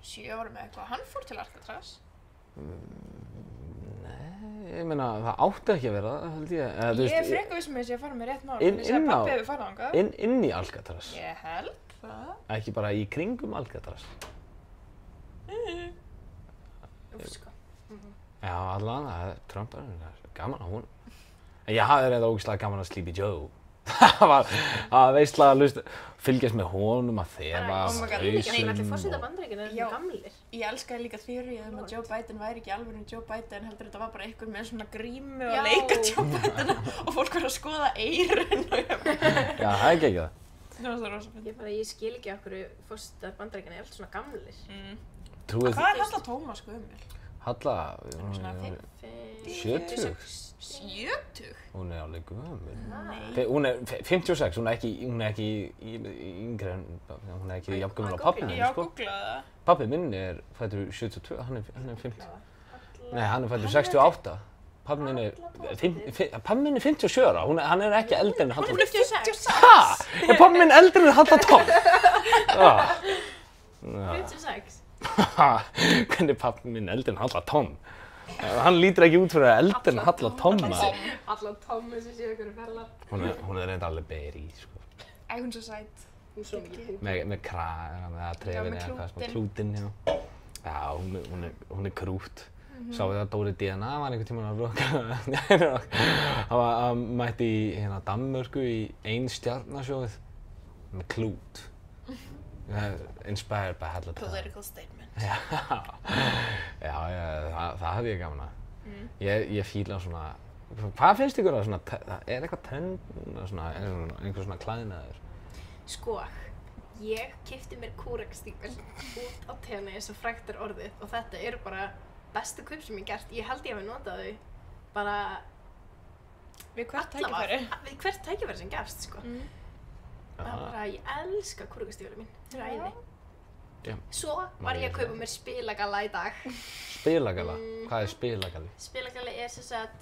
7 árum eða eitthvað, hann fór til Alcatraz.
Nei, ég meina, það átti ekki að vera það, held ég.
Ég er frekar viss með þess að ég fara með rétt mál, en ég segi að pabbi hefur farið þangað.
Inn í Alcatraz.
Ég held það.
Ekki bara í kringum Alcatraz.
Sko.
Já, allan, það er Trump, það er gaman að hún. En ég hafði reynda ógeðslega gaman að Sleepy Joe. Það var veistlega að fylgjast með honum að þefa af
Nei, allir forseta Bandaríkjanna eru gamlir.
Ég elskaði líka þýrið að Joe Biden væri ekki alveg Joe Biden, heldur þetta var bara einhver með svona grímu að leika Joe Biden og fólk var að skoða eyrun og
Já, það er ekki það.
Það var svo rosa fyndið.
Ég skil ekki okkur forseta Bandaríkjanna er allt svona gamlir.
Trúið
Hvað er Halla Tómas gömul?
Halla,
Svona
70.
70?
Hún er alveg gömul.
Nei.
Hún er 56, hún er ekki yngri en, hún er ekki jafn gömul á pabbi minn,
Já,
sko.
googlaði það.
Pabbi minn er fæddur 72, hann er 50. Nei, hann er fæddur 68. Pabbi minn er 57 ára, hann er ekki eldri en Halla Tom.
Hún er 56?
Hæ? Er pabbi minn eldri en Halla Tom?
56?
Hvernig er pabbi minn eldri en Halla Tom? Hann lítur ekki út fyrir að eldri en Halla Tom.
Halla Tom sem séu ykkur ferla.
Hún er reynda alveg berry, sko.
Æ, hún er svo sæt.
Hún er svo mikið.
Með kragan eða trefin eða hvað, svona klútinn, já. Já, hún er krút. Sá við að Dóri DNA var einhvern tímann að roka. Hann var mætti í Danmörku í 1 stjarnasjóið með klút. Inspired by Halla Tom.
Political statement.
Já, það hafði ég gaman að. Ég fíla svona, hvað finnst ykkur að svona, er eitthvað trend núna svona, einhver svona klæðnaður?
Sko, ég keypti mér kúreksstígvél út á tenni eins og frægt er orðið og þetta eru bara bestu kaup sem ég gert. Ég held ég hafi notað þau bara
Við hvert tækifæri?
Við hvert tækifæri sem gefst, sko. Það er bara, ég elska kúreksstígvélin mín, þau eru æði. Svo var ég að kaupa mér spilagalla í dag.
Spilagalla? Hvað er spilagalli?
Spilagalli er sem sagt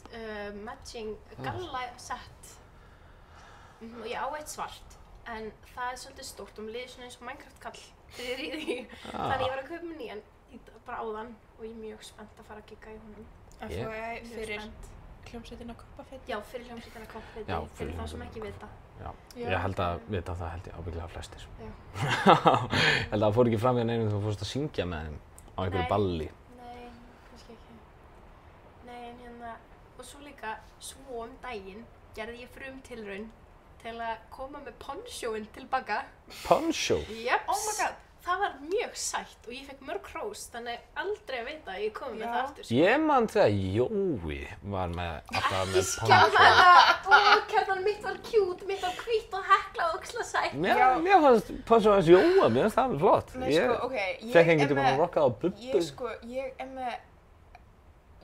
matching gallasett og ég á eitt svart en það er svolítið stórt og mér liður svona eins og Minecraft kall þegar ég er í því. Þannig ég var að kaupa mér nýjan bara áðan og ég er mjög spennt að fara að gigga í honum.
Fyrir hljómsveitina Koppafeit?
Já, fyrir hljómsveitina Koppafeit, fyrir þá sem ekki vita.
Já, ég held að vita það held ég ábyggilega flestir. Ég held að það fór ekki fram í neinum þegar þú fórst að syngja með þeim á einhverju balli.
Nei, kannski ekki. Nei, en og svo líka, svo daginn gerði ég frumtilraun til að koma með ponchóinn tilbaka.
Ponchó?
Jeps.
Oh my god.
Það var mjög sætt og ég fekk mörg hrós, þannig aldrei að vita að ég komi með það aftur. Sko.
Ég man þegar Jói var alltaf með ponchó.
Ekki skjáma þetta! Kjarnan mitt var cute, mitt var hvítt og hekla og ógeðslega sætt.
Mér fannst ponchó hans Jóa, mér finnst það alveg flott.
Nei, sko, ok,
Fekk einhvern tímann að rocka á bubbu.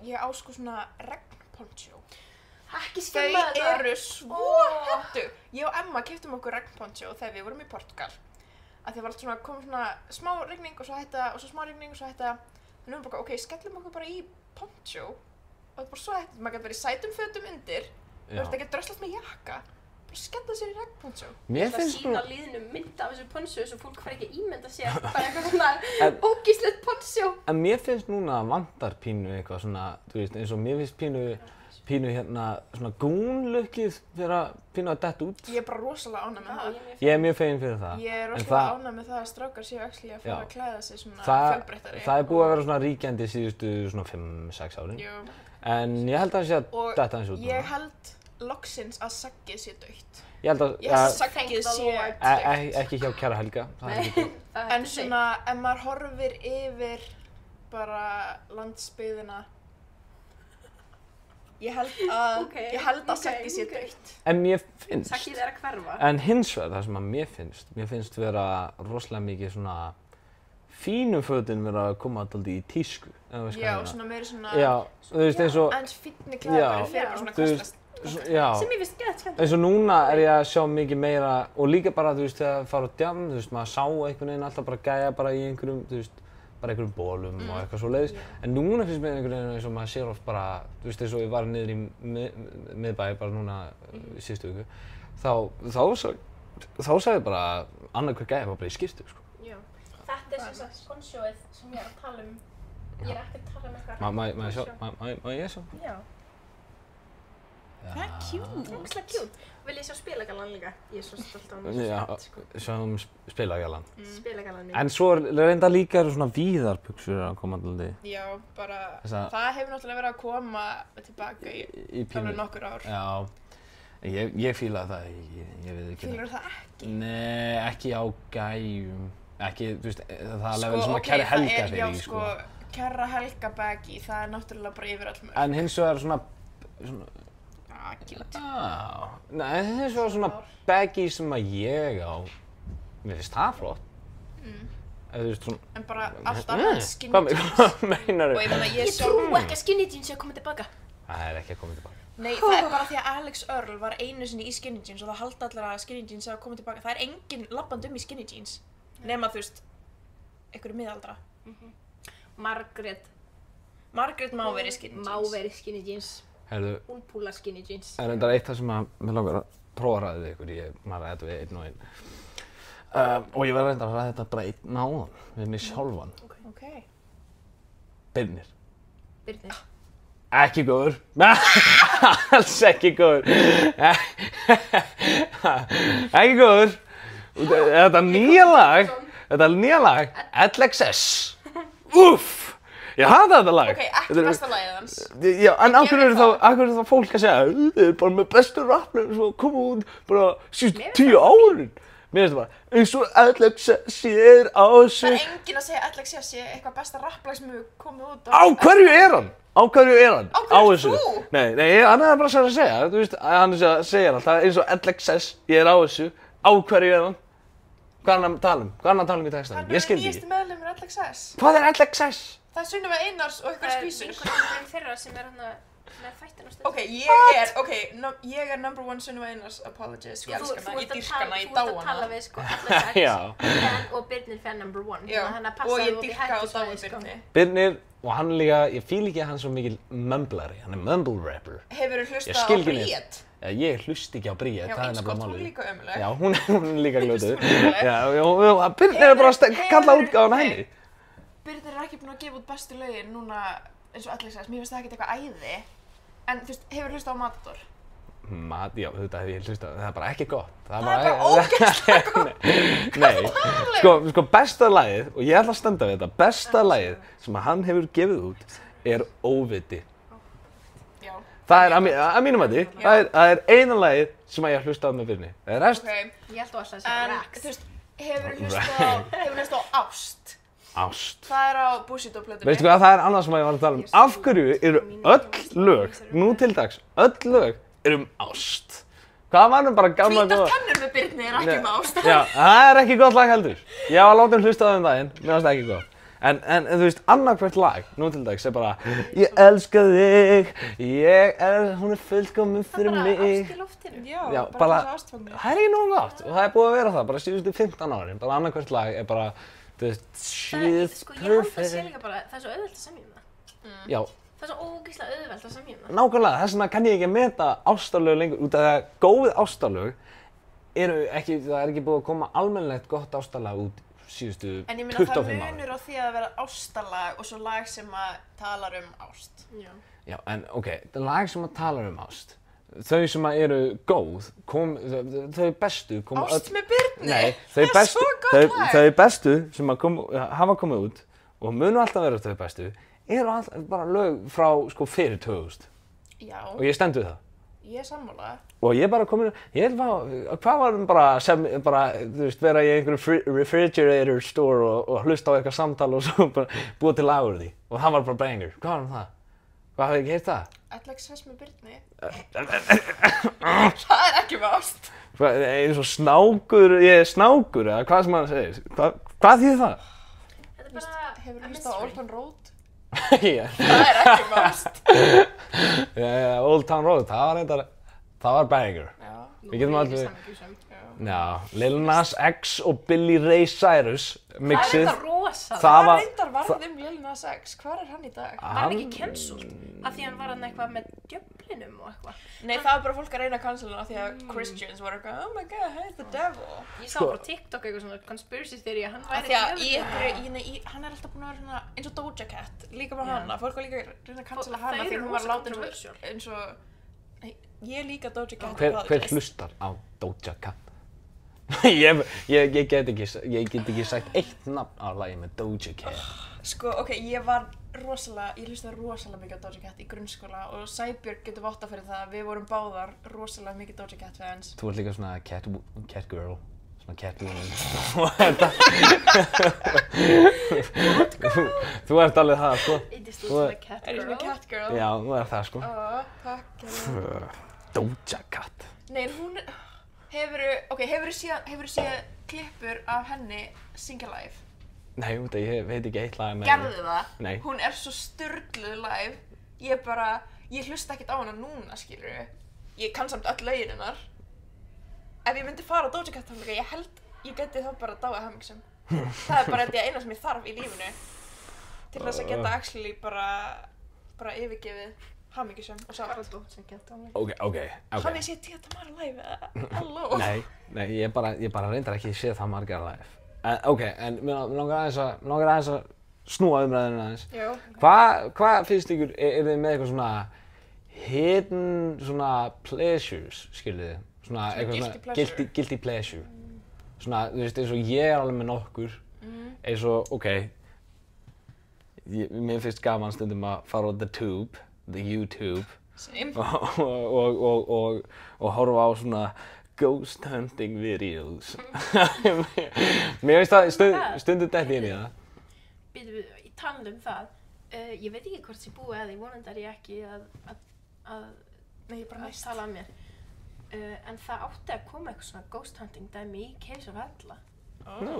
Ég á sko svona regnponchó.
Ekki skjáma þetta!
Þau eru svo hættug. Ég og Emma keyptum okkur regnponchó þegar við vorum í Portugal. Að því var allt svona, kom svona smá rigning og svo hætta og svo smá rigning og svo hætta. Þannig við bara, ok, skellum okkur bara í ponchó það er bara svo ekkert, maður getur verið í sætum fötum undir, þú ert ekki að dröslast með jakka, bara skella sér í regnponcho.
Mér
Það
finnst
sína liðinu mynd af þessu poncho svo fólk fær ekki að ímynda sér bara eitthvað svona ógíslegt poncho.
En mér finnst núna vantar pínu eitthvað svona, þú veist, eins og mér finnst pínu hérna svona gúnlukkið vera pínu að detta út.
Ég er bara rosalega ánægð með það.
Ég er mjög fegin fyrir það.
Ég er rosalega ánægð með það að strákar séu actually að fara að klæða sig svona fjölbreyttari.
Það er búið að vera svona ríkjandi síðustu svona 5-6 árin.
Jú.
En ég held að það sé að detta eins út.
Og ég held loksins að saggið sé dautt.
Ég held að...
Ég held að saggið sé dautt.
Ekki hjá Kæra Helga.
En svona, ef maður horfir yfir bara landsbyggðina, ég held að saggið sé dautt.
En mér finnst...
Saggið að hverfa.
En hins vegar það sem að mér finnst vera rosalega mikið svona fínu fötin vera að koma alltaf í tísku.
Já, svona meiri svona...
Já, þú veist eins og...
Aðeins fínni klæðar fyrir bara svona kostast.
Já,
sem ég finnst gett skemmt.
eins og núna er ég að sjá mikið meira og líka bara, þú veist, þegar það fara á djam, þú veist, maður sá einhvern veginn alltaf bara gæja bara í einhverjum, þú veist, bara einhverjum bólum og eitthvað svoleiðis. En núna finnst mér einhvern veginn eins og maður sér oft bara, þú veist, eins og ég var niður í miðbæ bara núna síðustu viku, þá sagði bara annað hver gæja var bara í skyrtu, sko.
Já. Þetta er sem sagt ponchoið sem ég er að tala um. Ég er ekki að tala um eitthvað.
Má ég sjá?
Já.
Það er cute.
Ógeðslega cute. Vil ég sjá Spilagalann líka? Ég er svo stolt af hann.
Já, sjáum Spilagalann.
Spilagalann mín.
En svo reynda líka eru svona víðarbuxur að koma alltaf.
Já, bara, það hefur náttúrulega verið að koma tilbaka í alveg nokkur ár.
Já, ég fílaði það, ég veit ekki.
Fílar það ekki?
Nei, ekki á gæjum. Ekki, þú veist, það er level sem að Kæra Helga fyrir í, sko.
Já, sko, Kæra Helga baggy, það er náttúrulega bara yfir öll mörg.
En hins vegar svona...
Cute.
Nei, hins vegar svona baggy sem að ég á, mér finnst það flott. Þú veist, svona...
En bara allt annað skinny jeans.
Hvað meinar þú?
Og ég meina,
Ég trúi ekki að skinny jeans sé að koma tilbaka.
Það er ekki að koma tilbaka.
Nei, það er bara því að Alex Earl var einu sinni í skinny jeans og það halda allir að skinny jeans sé að koma tilbaka. Það er enginn labbandi í skinny jeans. Nema, þú veist, einhverju miðaldra.
Margrét
má vera í skinny jeans.
Má vera í skinny jeans.
Herðu,
Hún púlar skinny jeans.
það er reyndar eitt það sem að mér langar að prófa að ræða við ykkur. Maður ræði þetta við einn og einn. Og ég verði reyndar að ræða þetta bara einn áðan, við mig sjálfan.
Ok.
Birnir.
Birnir.
Ekki góður. Alls ekki góður. Ekki góður. Þetta nýja lag, LXS. Úff. Ég hata þetta lag.
Ok, ekki besta lagið hans.
Já, en af hverju er það fólk að segja þið er bara með bestu rappnum sem koma út bara síðustu 10 árin. Mér finnst það bara, eins og LXS er á þessu.
Það er enginn að segja að LXS sé eitthvað besta rapplag sem hefur komið út á...
Á hverju er hann? Á hverju er hann?
Á hverju ert þú?
Nei, hann er bara að segja, þú veist, hann segir alltaf eins og LXS, ég er á þessu, á hverju er hann? Hvað er hann að tala um? Hvað er hann að tala um í textanum? Ég skildi ekki.
Hann er nýjasti meðlimur LXS.
Hvað er LXS?
Það er Sunneva Einars og eitthvað skvísur.
Það er einhvern þeirra sem er hérna með þættina stundum.
Ok, ég er number one Sunneva Einars apologist. Ég elska hana, ég dyrka hana, ég dá
Þú ert að tala
hana.
við sko LXS og Birnir fan number one.
Já,
Þannig að
og
passa
ég
þú út í
dyrka og dái
hættusvæði sko.
Birni.
Birnir, og hann líka, ég fíl ekki að hann svo mikil mumblari, hann er mumble rapper.
Hefurðu
Ég
hlustað á
skil ekki neitt.
Bríett?
Ég hlusti ekki á Bríett,
Já,
það er
eins
nefnilega
gott, hún
málið.
er líka ömuleg.
Já, hún er líka glötuð.
ömurleg.
Já, Birnir er bara að kalla útgáfuna henni.
Birnir er ekki búin að gefa út bestu lögin núna eins og LXS. Mér finnst það ekkert eitthvað æði. En þú veist, hefurðu hlustað á Matador?
Já, þetta hef ég hlustað, það er bara ekki gott.
Það er bara ógeðslega gott.
Nei, sko besta lagið, og ég ætla að standa við þetta, besta lagið sem hann hefur gefið út er Óviti.
Já.
Það er að mínum mati, það er eina lagið sem ég hlusta á með Birni. Það er rest.
Ok,
Ég held þú alltaf að segja
en
Rax.
þú veist, hefurðu hlustað á Ást?
Ást.
Það er á Bushido plötunni.
Veistu hvað, það er annað sem ég var að tala um. Af hverju eru öll lög, nú til dags, öll lög eru ást? Hvað var nú bara gamla góða?
Hvítar tennur með Birni er ekki með Ást.
Já, það er ekki gott lag heldur. Ég var látið hlusta á þeim daginn, mér fannst það ekki gott. En þú veist, annarkvært lag, nú til dags, er bara ég elska þig, hún er fullkomin fyrir mig.
Bara ást í loftinu.
Já, bara þessu ástfangni.
Það er ekki nógu gott og það er búið að vera það, bara síðustu 15 árin. Bara annarkvært lag er bara, þú veist, she's
Sko, ég held að sé
perfect.
líka bara, það er svo auðvelt að semja um það.
Já,
Það er svo ógeðslega auðvelt að semja það.
Nákvæmlega, þess vegna kann ég ekki að meta ástarlög lengur, út af að góð ástarlög eru ekki, það er ekki búið að koma almennilegt gott ástarlag út síðustu 25 ára.
En ég meina það munur á því að vera ástarlag og svo lag sem að talar ást.
Já.
Já, en ok, það lag sem að talar ást, þau sem að eru góð, þau bestu koma
Ást með Birni?
Nei,
það er
bestu,
svo gott lag.
þau bestu sem að hafa komið út og munu alltaf vera þau bestu, eru alltaf bara lög frá sko fyrir 2000.
Já,
Og ég stend við það.
ég er sammála.
Og ég bara komin, hvað var bara, þú veist, vera í einhverju refrigerator store og hlusta á eitthvað samtal og svo bara búa til lag úr því. Og það var bara banger. Hvað var það? Hvað hafði ekki heyrt það?
Ætla ekki sess með Birni? Það er ekki með ást.
Eins og snákur, ég er snákur eða hvað sem maður segir. Hvað þýðir það?
Þetta er bara
Hefur
a
þú hlustað á Old
mystery.
Town Road?
Já,
Það er ekki með ást.
Old Town Road, það var banger.
Já.
Við getum
Nú er
alveg-
ég samangjusum.
Já, Lil Nas X og Billy Ray Cyrus
Það er
mixið.
þetta rosa.
Það
Það
var-
reyndar varð Lil Nas X. Hvar er hann í dag?
Var hann ekki cancelled? Af því hann var hann eitthvað með djöflinum og eitthvað.
Nei, það var bara fólk að reyna að cancela hann af því að Christians voru eitthvað, oh my god, hey, the devil.
Ég sá
Sko-
bara á TikTok eitthvað svona conspiracy theory að hann
Af
væri
því að
djöfullinn.
hann er alltaf búin að vera svona eins og Doja Cat, líka bara
Já.
hana, fólk var líka að reyna að cancela
Þau
hana því
eru
hún var
rosa
látin
controversial.
eins og, nei, ég líka Doja Cat
Hver hlustar á Doja Cat? ég get ekki sagt eitt nafn á lagi með Doja Cat.
Sko, ok, ég hlustaði rosalega mikið á Doja Cat í grunnskóla og Sæbjörg getur votta fyrir það að við vorum báðar rosalega mikið Doja Cat fans.
Þú ert líka svona cat girl, svona cat woman. Og þetta... Þú ert alveg það, sko.
It is svona cat
Er ég svona
girl.
cat girl?
Já, þú ert það, sko.
Ó, takk.
Doja Cat.
Nei, en hún, hefurðu séð klippur af henni syngja live?
Nei, út af ég veit ekki eitt lag með
Gerðu það?
Nei.
Hún er svo sturgluð live. Ég hlusta ekkert á hana núna, skilurðu. Ég kann samt öll lögin hennar. Ef ég myndi fara á Doja Cat tónleika, ég held ég geti þá bara dáið hamingjusöm. Það er bara þetta eina sem ég þarf í lífinu. Til þess að geta actually bara yfirgefið hamingjusöm og sátt.
Bara dót sem geta á mig.
Ok.
Hann er séð Tia Tamara live, halló.
Nei, ég bara reyndar ekki séð það margar live. Ok, en mér langar aðeins að snúa umræðinu aðeins.
Já.
Hvað finnst ykkur, er þið með eitthvað svona hidden svona pleasures, skilðið þið? Svona eitthvað
guilty
svona
pleasure?
guilty pleasure. Svona, þú veist, eins og ég er alveg með nokkur. Eins og, ok, mér finnst gaman stundum að fara á the YouTube
Same.
og horfa á svona ghost hunting videos. Mér finnst það stundum dætt inn í það.
Býtum við, í talandi það, ég veit ekki hvort ég búið að því, vonandi er ég ekki að
Nei, ég bara næst.
tala að mér. En það átti að koma eitthvað svona ghost hunting dæmi í Caves of Hella.
Nú.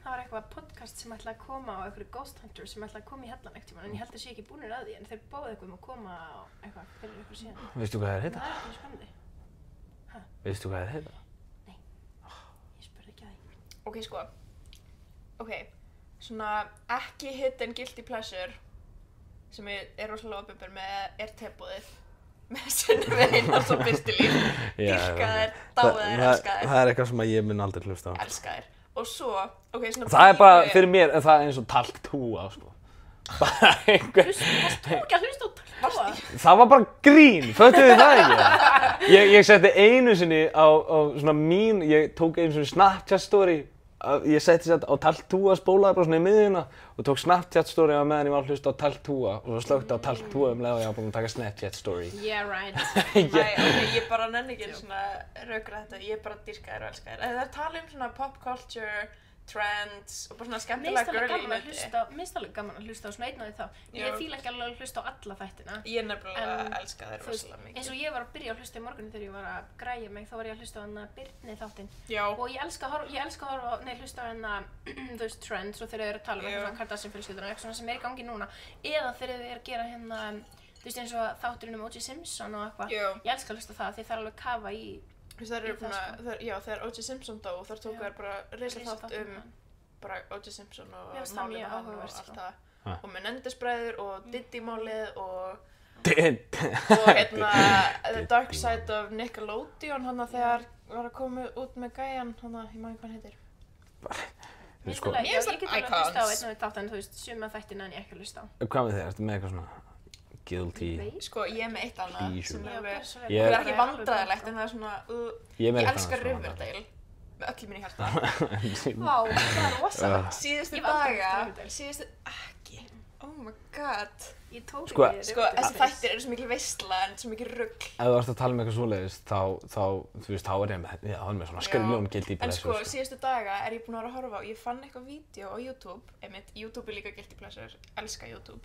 Það var eitthvað podcast sem ætlaði að koma á einhverju ghost hunter sem ætlaði að koma í Hellan ekkert tímann, en ég held að sé ekki búnir að því, en þeir bóðu eitthvað um að koma á eitthvað fyrir eitthvað síðan.
Veistu hvað það heita?
Það er ekki spennandi.
Veistu hvað það heita?
Ég spurði ekki að því.
Ok, sko. Ok, svona ekki hidden guilty pleasure sem er rosalega opinber með er tebóðið með sinni Einars og Birtilíf. Dýrkaðir, dáðir, elskaðir.
Það er eitthvað sem ég mun aldrei hlusta á.
Elskaðir. Og svo, ok, svona
Það er bara, fyrir mér, það er eins og talt túa, sko. Bara einhver...
Varst þú ekki að hlusta á Taltúa?
Það var bara grín, föttuðu þið það ekki? Ég setti einu sinni á svona ég tók einu sinni Snapchat story, ég setti þetta á Taltúa, spólaði bara svona í miðjuna og tók Snapchat story á meðan ég var að hlusta á Taltúa og svo slökkti á Taltúa leið og ég var búinn að taka Snapchat story.
Yeah, right.
Nei, ok, ég bara nenni ekki svona rökra þetta, ég bara dýrkaðir og elskaðir. Það er tala um svona pop culture, trends og bara svona skemmtilega girly hluti.
Mér finnst alveg gaman að hlusta á svona einn af því þá.
Já.
Ég fíla ekki alveg að hlusta á alla þættina.
Ég nefnilega
En,
elska þær
Þú veist,
rosalega mikið.
eins og ég var að byrja að hlusta í morgunni þegar ég var að græja mig, þá var ég að hlusta á hana Birni þáttinn.
Já.
Og ég elska að horfa, hlusta á hana, þú veist, trends og þegar þau eru að tala um
Já.
eitthvað svona Kardashian fjölskyldur og eitthvað svona sem er í gangi núna. Eða þegar þau eru að gera hérna, þú veist, eins og þátturinn um O.J. Simpson og eitthvað.
Já.
Ég elska að hlusta á það því það er alveg kafa í
Þú veist, þær eru
Í það,
búin að, já, þegar O.J. Simpson dó, þar tóku
Já.
þær bara risa þátt
risaþátt um hann.
bara O.J. Simpson og
Mér finnst það
málið
mjög
með hann og
áhugavert,
allt
sko.
það.
og Menendez-bræður og Diddy-málið og
Dead.
The Dark Side of Nickelodeon hann þegar var að koma út með gæjan hann, ég man ekki hvað hann heitir.
Sko,
Ég get alveg
Icons.
hlusta á einn og þátt en þú veist, suma þættina en ég ekki að hlusta á.
hvað með þig? Ertu með eitthvað svona guilty?
Sko, ég er með eitt annað
Pleasure.
sem er alveg,
Ég-
það er ekki vandræðilegt en það er svona,
Ég er með
ég
eitthvað
elska
svona
Riverdale með öllu mínu hjarta.
Vá, það er rosa.
Síðustu
Ég hef aldrei
daga,
heyrt Riverdale.
síðustu, ekki, oh my god.
Ég tók
Sko-
ekki
Sko, þessi þættir eru svo mikil veistla en svo mikil rugl.
Ef þú ert að tala um eitthvað svoleiðis, þá, þú veist, þá er ég með, já, hann er með svona skrifljón guilty
En sko,
pleasure.
síðustu daga er ég búin að vera að horfa á, ég fann eitthvað vídeo á YouTube, YouTube er líka guilty pleasure, elska YouTube.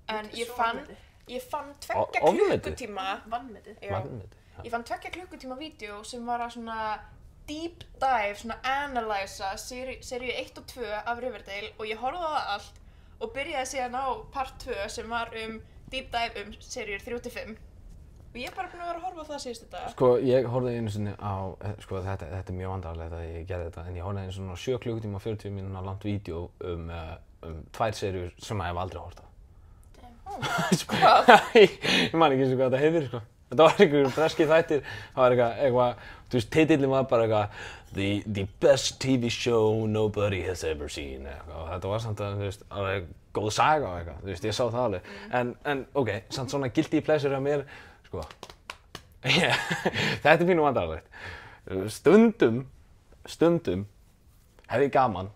En ég fann 2
Ofmetið?
klukkutíma,
Vannmetið.
já,
Magnið.
ég fann 2 klukkutíma vídeo sem var að svona deep dive, svona analysa seríu 1 og 2 af Riverdale og ég horfði á það allt og byrjaði síðan á part 2 sem var deep dive seríur 3-5 og ég er bara búin að vera að horfa á það síðustu daga.
Sko, ég horfði einu sinni á, sko, þetta er mjög vandrarlegt að ég gerði þetta, en ég horfði einu svona 7 klukkutíma og 40 mínúna langt vídeo um 2 seríur sem ég hef aldrei hort á.
Hvað?
Ég man ekki eins og hvað þetta heitir, sko. Þetta var einhverjum breski þættir, það var eitthvað, þú veist, titillinn var bara eitthvað The best TV show nobody has ever seen, eitthvað, og þetta var samt að, þú veist, alveg góð saga og eitthvað, þú veist, ég sá það alveg. En, ok, samt svona guilty pleasure af mér, sko, þetta er pínu vandrarlegt. Stundum hef ég gaman,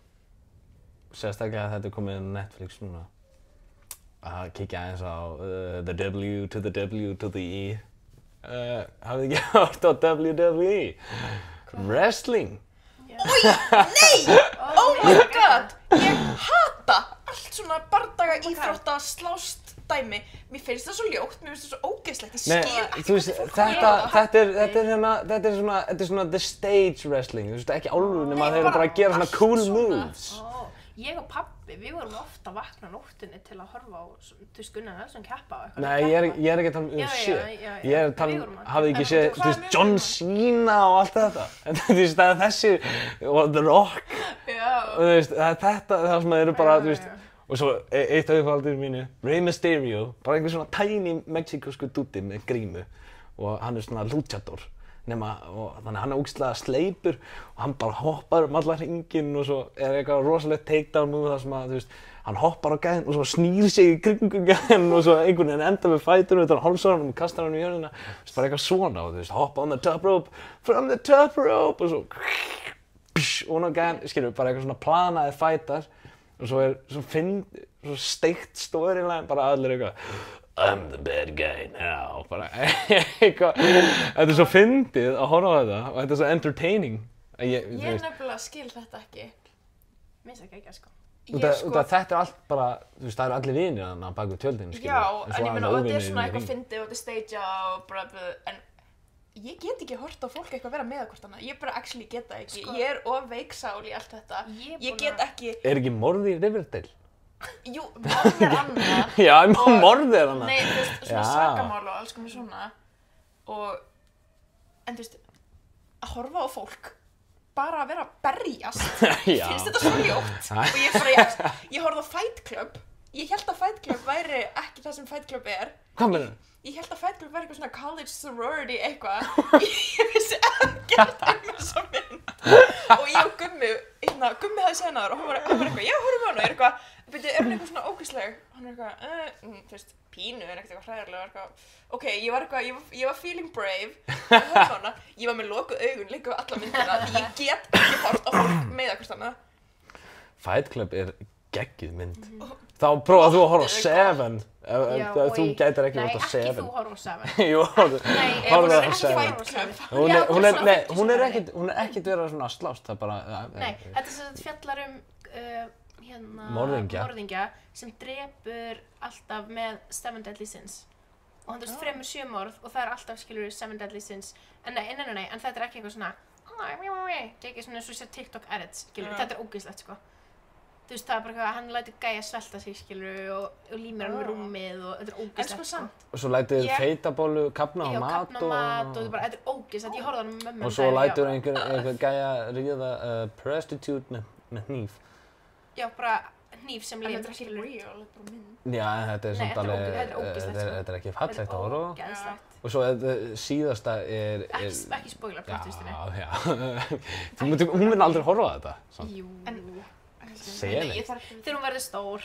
sérstaklega að þetta er komið á Netflix núna, að kíkja aðeins á the W to the W to the E. Hafið ekki hort á WWE? Wrestling.
Oh my god, ég hata allt svona bardaga íþrótta slást dæmi. Mér finnst það svo ljótt, mér finnst það svo ógeðslegt, ég skil ekki
þú veist, þetta er svona the stage wrestling, þú veist, ekki álfur nema þeir eru bara að gera svona cool moves.
Ég og pabbi, við vorum ofta að vakna á nóttunni til að horfa á, þú veist, Gunnar Nelson keppa á eitthvað.
Nei, ég er ekki að tala um
Já,
shit.
já,
Ég er að tala
við
um,
vorum að-
hafið ekki
En
séð,
hvað
þú veist,
er
John
munurinn?
Cena og allt þetta. Þú veist, það er þessi, og The Rock,
Já.
og þú veist, það er þetta, það sem þeir eru bara, þú veist,
Já.
og svo eitt af uppáhaldir mínu, Rey Mysterio, bara einhver svona tiny mexíkosku dúddi með grímu og hann er svona luchador. Nema, og þannig að hann er ógeðslega sleipur og hann bara hoppar allar hringinn og svo er eitthvað rosalegt takedown move þar sem að, þú veist, hann hoppar á gæðin og svo snýr sig í kringum gæðin og svo einhvern veginn enda með fætunum utan hálsarunum og kastar hann í jörðina, þú veist, bara eitthvað svona og þú veist, hoppa on the top rope, from the top rope og svo og hann á gæðin, skilur, bara eitthvað svona planaði fætar og svo er, svo steikt storyline, bara allir eitthvað I'm the bad guy now, bara eitthvað, þetta er svo fyndið að horfa á þetta og þetta er svo entertaining.
Ég nefnilega skil þetta ekki.
Mér finnst það ekki ekki, sko.
Út af þetta er allt bara, þú veist, það eru allir vinir þarna bak við tjöldin, skilur.
Já, en ég meina, og þetta er
óvinir
svona
í
eitthvað
hring.
fyndið og þetta er stagea og bara, en ég get ekki hort á fólk eitthvað vera með hvort annað. Ég bara actually get það ekki.
Sko-
Ég er of veiksál í allt þetta.
Ég er
Ég
búin
get
að-
ekki,
Er ekki morð í Riverdale?
jú, morð er annað.
Já,
Og-
morð er hana.
Nei, þú veist, svona
Já.
sakamál og alls konar svona. Og, en þú veist, að horfa á fólk, bara að vera að berjast,
Já.
finnst þetta svo ljótt. Og ég horfði á Fight Club. Ég held að Fight Club væri ekki það sem Fight Club er.
Hvað með það?
Ég held að Fight Club væri eitthvað svona college sorority eitthvað. Ég vissi ekkert þessa mynd. Og ég og Gummi, Gummi hafði séð hana þar og hann var eitthvað, já, horfum á hana. Ég er eitthvað, er hún eitthvað svona ógeðsleg? Hann er eitthvað, þú veist, pínu en ekkert eitthvað hræðilega. Ok, ég var feeling brave. Ég var með lokuð augun líka við alla myndina því ég get ekki hort á fólk með eitthvað annað.
Fight Club er geggjuð mynd. Þá prófaðu þú að horfa á
Þetta er
Seven.
Já,
Þú
oi.
gætir ekki hort á
Nei, ekki
Seven.
þú horfa á Seven.
Jú, horfðu
Nei,
horfðu á
ekki
Seven.
horfa á Seven.
Hún
Já,
er
svona
hún er ekkert verið svona að slást, það er bara...
Nei, þetta sem sagt fjallar
Morðingja.
sem drepur alltaf með Seven Deadly Sins. Og hann fremur 7 morð og það er alltaf, skilur, Seven Deadly Sins. En nei, en þetta er ekki eitthvað svona þetta er ekki svona eins og sér TikTok edits, skilur, þetta er ógeðslegt, sko. Þú veist, það er bara eitthvað, hann lætur gæja svelta sig, skilur, og límir hann við rúmið og þetta er
En
ógeðslegt,
sko samt,
Og svo lætur
Ég-
feitabólu, kapna á
Já,
mat
kapna mat og þetta er bara, þetta er ógeðslegt, ég horfði á hann með mömmu.
og svo lætur einhver gæja ríða prostitute með hníf.
Já, bara hníf sem
En
lifir,
þetta er ekki
skilurðu.
real, þetta er bara mynd.
Já, en þetta er
Nei,
samt
þetta er
alveg,
ógeð- þetta er ógeðslegt, sko.
þetta er ekki fallegt að horfa á.
Ógeðslegt.
Og svo síðasta er...
Ekki spoila plottustinni.
Já. Hún mun aldrei horfa á þetta. samt.
Jú.
Segja
Nei,
neitt.
ég þarf
Þegar hún verður stór.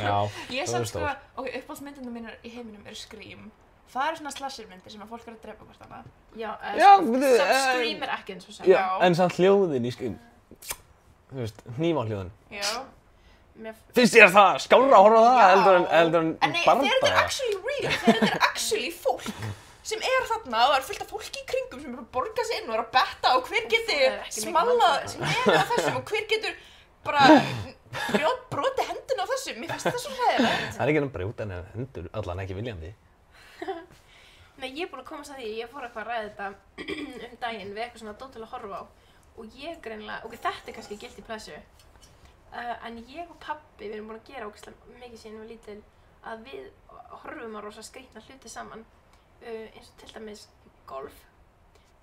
Já,
Ég
það
samt
er
sko,
stór.
ok, uppáhaldsmyndina mínar í heiminum eru Scream. Það eru svona slashermyndir sem að fólk er að drepa hvort annað.
Já,
Já,
sko,
veitu,
samt Scream er ekki eins og sem.
Já, en samt hljóðin í skinn. Þú veist, hnífahljóðin.
Já.
Finnst þér það skárra að horfa á það heldur en
En nei, þeir eru actually real, þeir eru actually fólk sem er þarna og það er fullt af fólki í kringum sem er að borga sig inn og er að betta og hver
Það er
getur
ekki mikið
smallað
vandræði.
sem nefnir á þessum og hver getur bara brotið hendina á þessum. Mér finnst þetta svo hræðilegt.
Það er ekki enn brjóta en hendur, allan ekki viljandi.
Nei, ég er búin að komast að því, ég fór eitthvað að ræða þetta daginn við eitthvað svona dót til að horfa á og ég greinilega, ok, þetta er kannski guilty pleasure, en ég og pabbi, við erum búin að gera ógeðslega mikið síðan við erum lítil, að við horfum á rosa skrýtna hluti saman, eins og til dæmis golf.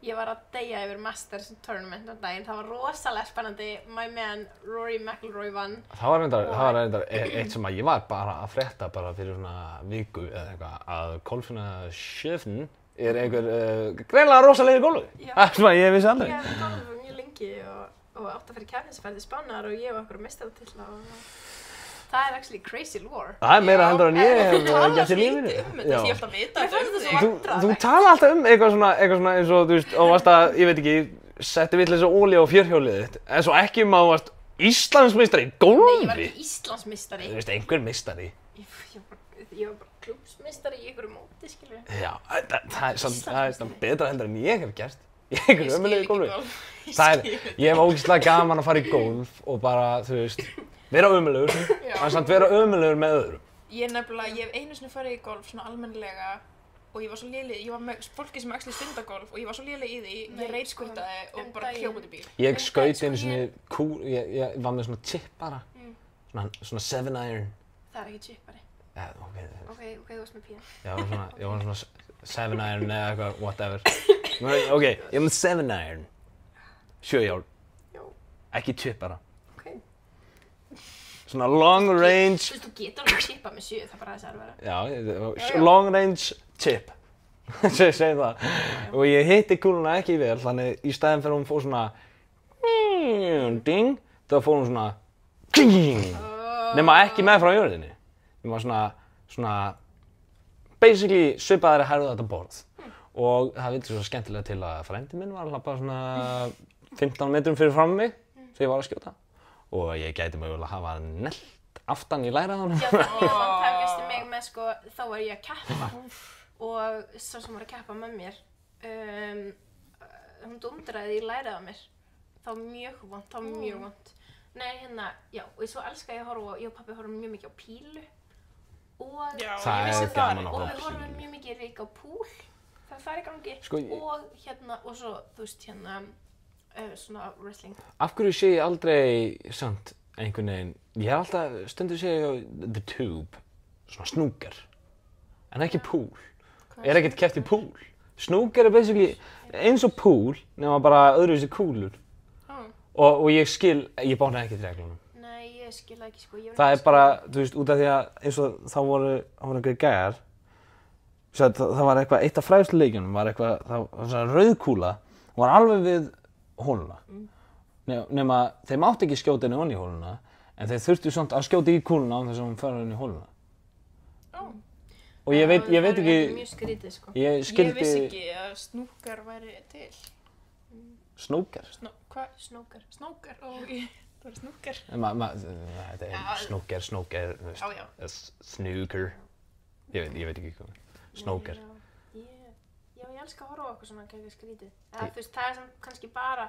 Ég var að deyja yfir Masters Tournament á daginn, það var rosalega spennandi, my man Rory McIlroy vann.
Það var reyndar eitt sem að ég var bara að frétta bara fyrir svona viku eða eitthvað að Kolfinna Sjöfn er einhver greinlega rosalegir golfi.
Já.
Það er sem að ég vissi aldrei.
Ég hef golfað mjög lengi og átt að fyrir kærleiksferð til Spánar og ég var okkur meistaratitla og það er actually crazy lore.
Það er meira heldur en ég
Þú
hef
talar
gert í
svo
lífinu.
lítið um þetta, ég ætla að vita
Mér fannst þetta
þetta
svo
um þig.
Þú tala alltaf um eitthvað svona eins og þú veist, og varst að, ég veit ekki, setti vitleysa olíu á fjörhjólið þitt, en svo ekki að þú varst Íslandsmeistari í
Nei, ég var
golfi.
ekki Íslandsmeistari.
Þú veist, einhver meistari.
Ég var bara klúbsmeistari í einhverju móti, skilju.
Já, það er samt betra heldur en ég hef gert. Ég hef einhverju ömulegu golfi. Ég hef ógeðslega gaman að fara í golf og bara, þú veist, vera ömulegur, en samt vera ömulegur með öðrum.
Ég hef einu sinni farið í golf svona almennilega og ég var svo léleg, ég var með fólki sem actually stunda golf og ég var svo léleg í því,
Nei,
ég reitskvöldaði
sko,
og bara hljóp út í bíl.
Ég skaut
sko,
einu sinni ég var með svona chip bara, svona 7-iron.
Það er ekki chippari.
Ja,
Ok, þú varst með píðan.
ég var svona 7-iron eða eitthvað, whatever. Ok, ég var með 7-iron, 7 járn,
Já.
ekki chip bara.
Ok.
Svona long range,
Þú veist, þú getur alveg chippað með 7, það er bara þess að vera.
já, long range chip, segi það. Og ég hitti kúluna ekki vel, þannig í staðinn fyrir hún fór svona ding, þá fór hún svona ding, nema ekki með frá jörðinni. Nema svona basically svipaðari hærðu þetta borð. Og það vildi svo skemmtilega til að frændi minn var alltaf bara svona 15 metrum fyrir fram mig þegar ég var að skjóta. Og ég gæti mögulega að hafa nellt aftan í læraðanum.
Já, þannig að það takastu mig með, sko, þá var ég að keppa og sá sem var að keppa með mér, hún dundraði í lærið á mér. Það var mjög vont, Nei, hérna, já, og svo elska ég að horfa, ég og pabbi horfum mjög mikið á pílu og
Já,
Það
ég vissi
er gaman að
og
horfa á
við horfum
pílu.
mjög mikið líka á púl þegar það er í gangi
Sko,
og hérna, og svo, þú veist, hérna, svona wrestling.
Af hverju sé ég aldrei samt einhvern veginn, ég hef alltaf stundu sé ég á The Tube, svona snooker, en ekki pool. Er ekkert keppt í pool. Snooker er basically eins og pool, nema bara öðruvísi kúlur. Og ég ég bána ekki til reglunum.
Nei, ég skil það ekki, sko.
Það er bara, þú veist, út af því að eins og þá voru einhverjir gæjar, það var eitthvað, eitt af frægustu leikjunum var eitthvað, það var svona rauðkúla, hún var alveg við hóluna. Nema þeir mátti ekki skjóta henni onni í hóluna, en þeir þurftu samt að skjóta í kúluna án þess að hún fara inn í hóluna. Og ég veit
Það er
ekki,
mjög skrítið, sko.
ég
Ég
skildi
vissi ekki að snúkar væri til.
snooker.
Hvað?
Snókar.
Snúkar? Það var snúkar.
Þetta er snooker, þú veist,
Já.
snooker, ég veit ekki hvað, snooker.
Já, ég elska að horfa á okkur svona eitthvað skrítið. Þú veist, það er svona kannski bara,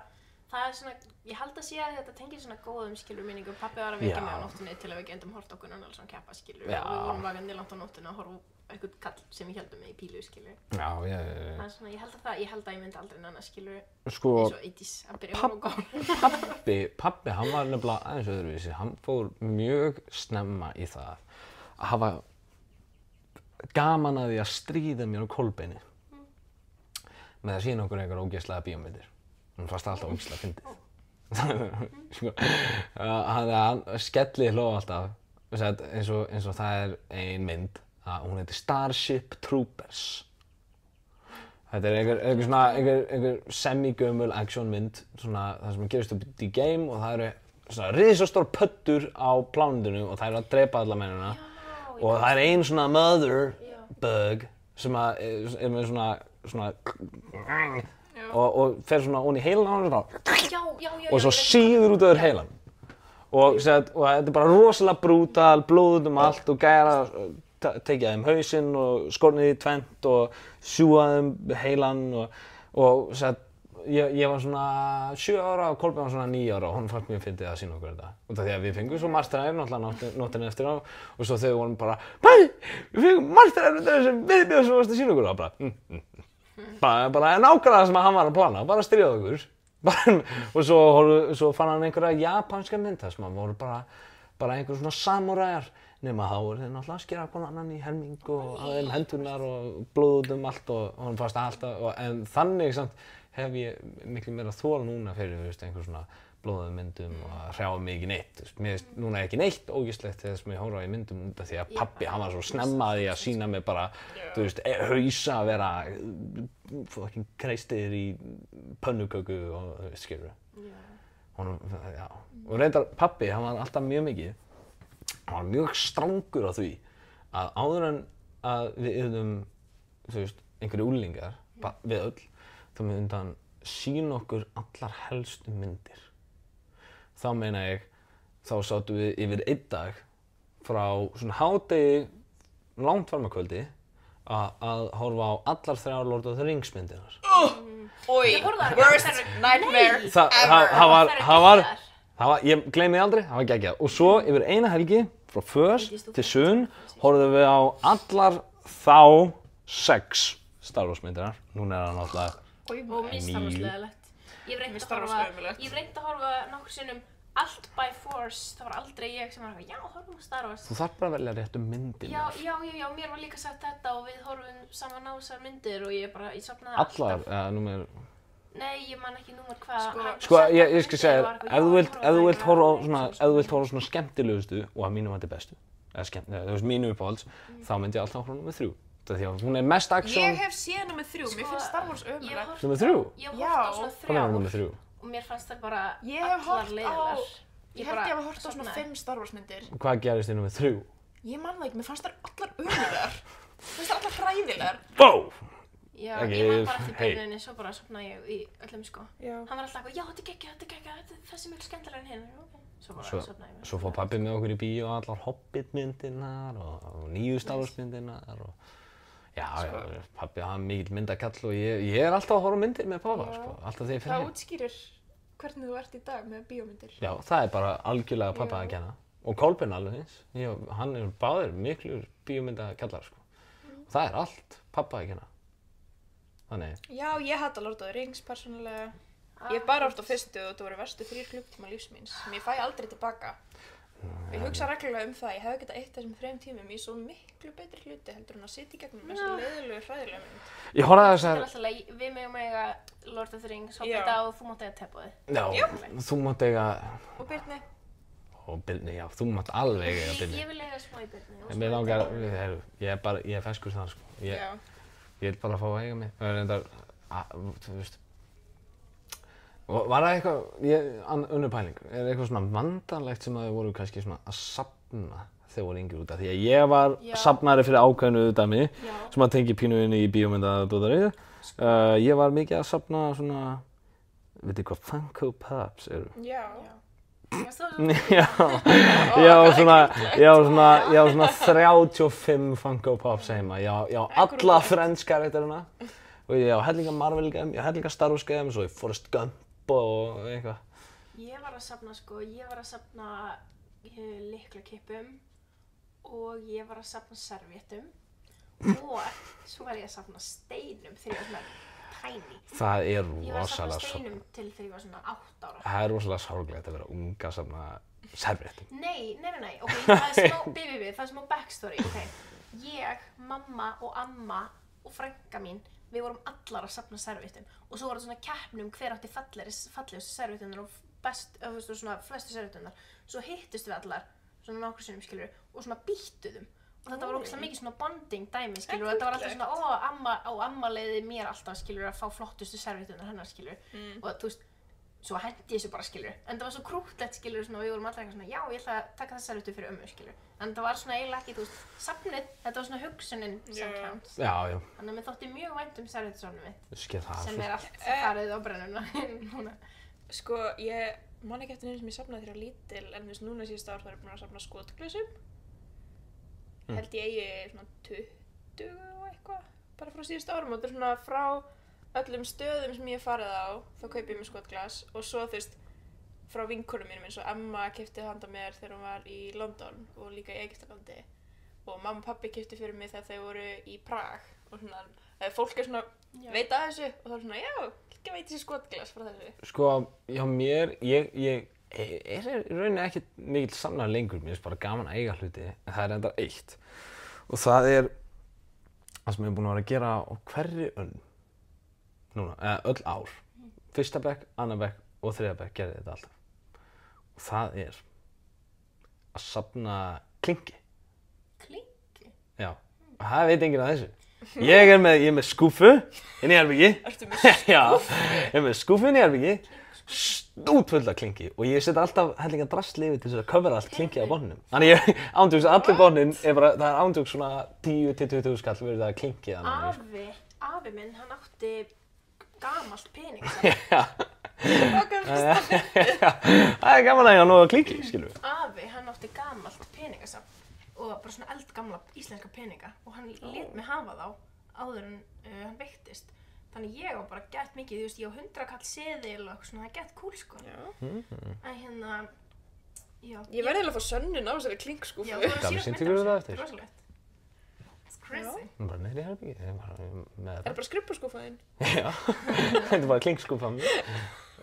það er svona, ég held að sé að þetta tengir svona góðum skilur minningu. Pabbi var að vekja mig á nóttunni til að við getum hort okkur náttúrulega svona keppa skilur.
Já.
Og við vorum vakandi langt á nóttunni að horfa á eitthvað kall sem við heldum með í pílu skilur.
Já,
Það er svona, ég held að ég myndi aldrei nanna skilur
sko,
eins og 80s að byrja að horfa á golf.
Pabbi, hann var nefnilega aðeins öðruvísi. Hann fór mjög snemma í það að hafa gaman að því að stríða mér á kolbeini með að sýna okkur einhver ógeðslega bíómyndir. Hann fannst alltaf ógeðslega fyndið. Sko, hann skelli hló alltaf eins og það er ein mynd hún heitir Starship Troopers. Þetta er einhver semi-gömul actionmynd það sem gerist upp í game og það eru svona risastór pöddur á plánundinu og það eru að drepa alla mennina og það er ein svona mother bug sem er með svona og fer svona onni í heilan á hann og svo síður út öður heilan og þetta er bara rosalega brútal, blóð allt og gæra tekið þeim hausinn og skornið í tvennt og sjúga þeim heilan og ég var svona 7 ára og Kolbeinn var svona 9 ára og hún fannst mjög fyndið að sýna okkur þetta. Út af því að við fengum svo martraðir náttúrulega nóttina eftir á og svo þau vorum bara Pæ, við fengum martraðir út af þessum viðbjóð sem varst að sýna okkur og bara nákvæmlega það sem hann var að plana, bara stríða okkur. Og svo fann hann einhverja japanska mynd þar sem voru bara einhver svona samúræjar nema þá voru þeir náttúrulega að skera hvern annan í helming og á þeim hendurnar og blóð út allt og hann fannst alltaf en þannig samt hef ég miklu meira þol núna fyrir einhver svona blóðum myndum og að hrjá mig ekki neitt. Mér finnst núna ekki neitt ógeðslegt þegar sem ég horfa í myndum út af því að pabbi hann var svo snemma að því að sýna mig bara hausa að vera fucking kreistir í pönnuköku og skilur. Og reyndar pabbi hann var alltaf mjög mikið hann var mjög strangur á því að áður en að við yrðum einhverju úlingar við öll þá myndi hann sýna okkur allar helstu myndir. Þá meina ég, þá sátum við yfir einn dag frá svona hádegi langt fram á kvöldi að horfa á allar 3 Lord of the Rings myndirnar.
Worst nightmare ever.
Ég gleymi því aldrei, það var geggjað. Og svo yfir eina helgi, frá föst til sunn, horfðum við á allar þá 6 Star Wars myndirnar. Núna er það náttúrulega
og mér starfarsleðilegt. Ég hef reynt að horfa nokkur sinnum allt by force. Það var aldrei ég sem var já, horfum á Star Wars.
Þú þarf bara að velja réttu myndirnar.
Já, mér var líka sagt þetta og við horfum saman á þessar myndir og ég safnaði alltaf.
Allar, eða númer...
Nei, ég man ekki númer hvað.
Sko, ég skal segja þér, ef þú vilt horfa á svona skemmtilegustu og að mínum að þetta er bestu, eða mínu uppáhalds, þá myndi ég alltaf horfa á númer 3. Því að hún er mest action.
Ég hef séð númer 3, mér finnst Star Wars ömurlegt.
Númer 3?
Ég hef hort á svona 3.
Hvað er númer 3?
Og mér fannst það bara allar leiðilegar.
Ég held ég hef hort á svona 5 Star Wars myndir.
Hvað gerist í númer 3?
Ég man það ekki, mér fannst það allar ömurlegar. Mér fannst það allar hræðilegar.
Bó!
Já, ég man bara eftir byrjuninni, svo bara sofnaði ég í öllum sko. Hann var alltaf já, þetta er geggjað, þessi er miklu skemmtilegra en hinn. Svo bara sofnaði ég.
Svo fór pabbi með okkur í bíó allar Hobbit-myndirnar og nýju Star Wars-myndirnar og já, pabbi hann mikill myndakall og ég er alltaf að horfa á myndir með pabba, sko, alltaf þegar ég fer heim.
Það útskýrir hvernig þú ert í dag með bíómyndir.
Já, það er bara algjörlega pabba að kenna. Og Kolbeinn alveg eins. Hann er báðir miklur bíómyndakallar, sko. Það er allt pabba að kenna. Þannig.
Já, ég hata Lord of the Rings persónulega. Ég hef bara hort á fyrstu og þetta voru verstu 3 klukktíma lífs míns sem ég fæ aldrei tilbaka. Ég hugsa reglulega um það, ég hefði getað eytt þessum 3 tímum í svo miklu betri hluti heldur en að sitja í gegnum þessu leiðilegu hræðilega mynd.
Ég horfði að
þessar... Við megum eiga Lord of the Rings, Hobbita og þú mátt eiga Teppoðið.
Já, þú mátt eiga...
Og Birni.
Og Birni, já, þú mátt alveg eiga Birni.
Ég vil eiga smá í Birni.
Mér langar, ég er feskur þar, sko. Ég vil bara fá að eiga mig. Það er reyndar, þú veist... Var það eitthvað, önnur pæling, er eitthvað svona vandanlegt sem að þið voru kannski svona að safna þegar voru yngri út af því að ég var safnari fyrir ákveðnu dæmi sem að tengi pínu inn í bíómyndadótarið. Ég var mikið að safna svona, veit þið hvað Funko Pops eru?
Já.
Ég á svona 35 Funko Pops heima. Ég á alla Friends-karakterina og ég á hellinga Marvel-gæm, ég á hellinga Star Wars-gæm, svo ég Forrest Gump og eitthvað.
Ég var að safna lyklakippum og ég var að safna servéttum og svo var ég að safna steinum þegar ég var svona tiny.
Það er
Ég var að safna
rosalega
steinum til þegar ég var svona 8 ára.
Það er rosalega sorglegt að vera ung að safna servéttum.
Nei, ok, það er smá backstory, ok. Ég, mamma og amma og frænka mín, við vorum allar að safna servéttum og svo var það svona keppni hver átti fallegustu servéttunar og þú veist, og svona flestu servitunar, svo hittust við allar, svona nokkru sinnum, skilur, og svona býttuðum. Og þetta var ógeðslega mikið svona bonding dæmi, skilur, og þetta var alltaf svona, amma leiði mér alltaf, skilur, að fá flottustu servitunar hennar, skilur, og þú veist, svo hendi ég þessu bara, skilur, en það var svo krútlegt, skilur, svona, og við vorum alltaf eitthvað svona, já, ég ætla að taka þessa servitu fyrir ömmu, skilur, en það var svona eiginlega ekki, þú veist, safnið, þetta var svona hugsunin sem counts.
Já.
Þannig að mér þótti mjög vænt servitusofnið mitt,
Skil það.
sem allt farið á brennuna núna.
Sko, ég man ekki eftir neinu sem ég safnaði þegar lítil, en þú veist, núna síðasta ár þá er ég búin að safna skotglösum. Held ég eigi svona 20 og eitthvað, bara frá síðasta árum, og þetta er svona frá öllum stöðum sem ég hef farið á, þá kaupi ég mér skotglas, og svo þú veist, frá vinkonum mínum eins og Emma keypti handa mér þegar hún var í London og líka í Egyptalandi, og mamma og pabbi keypti fyrir mig þegar þau voru í Prag, og svona, fólk er svona, veit að þessu, og þá er svona, já, ekki veit þessi skotglas frá þessu.
Sko, hjá mér, ég er í rauninni ekkert mikill samnar lengur, mér finnst bara gaman að eiga hluti, en það er endar eitt. Og það er það sem ég er búin að vera að gera á hverri önn, núna, öll ár. Fyrsta bekk, annar bekk og þriðja bekk gerði þetta alltaf. Og það er að safna klinki.
Klinki?
Já, og það veit enginn að þessu. Ég er með skúfu inn í herbyggi.
Ertu með skúfu?
Já, ég er með skúfu inn í herbyggi. Stútfull af klinki og ég set alltaf hellinga drasli yfir til þess að covera allt klinkið á botninum. Þannig ég ándjóks að allir botnin er bara, það er ándjóks svona 10-20.000 skall verið það klinkið þannig.
Afi minn, hann átti gamalt peningasafn.
Það er gaman að ég á nóga klinki, skilur við.
Afi, hann átti gamalt peningasafn og bara svona eldgamla íslenska peninga og hann lét mig hafa þá áður en hann veiktist. Þannig ég var bara gett mikið, þú veist, ég á 100 kall seðil og svona, það er gett cool, sko. En hérna, já.
Ég verði eiginlega að fá sönnun á þessari klinkskúfu.
Já, þú
Gaman
verður
sýnt
síðan
ykkur
mynda
það
af þessu,
eftir.
þetta er rosalegt. It's crazy.
Bara neyri í herbyggi, ég er bara með
Er
þetta.
það bara skrifborðsskúfa þín?
Já, þetta er bara klinkskúfa mér.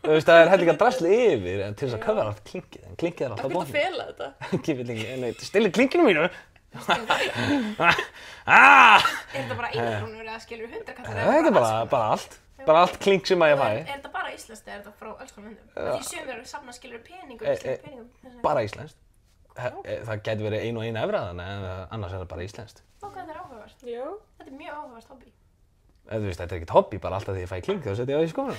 Þú veist, það er hellinga drasli yfir til þess að covera allt klinkið, en klinkið er alltaf
Akkur
á
þetta
botninum.
fela þetta?
Ekki vil lengi, nei, stilli klinkinu mínu.
Er þetta bara 1 krónur eða skilur 100 kallar?
Þetta er bara allt. Bara allt klink sem að ég fæ.
Er þetta bara íslenskt eða er þetta frá alls konar löndum? Því sumir eru safna skilur peningum, íslenskt peningum.
Bara íslenskt. Það gæti verið 1 og 1 evra þannig, en annars er það bara íslenskt.
Ó, hvað þetta er áhugavert.
Já.
Þetta er mjög áhugavert hobby.
Þú veist, þetta er ekkert hobby, bara alltaf því ég fæ klink þá setja ég á í skóna.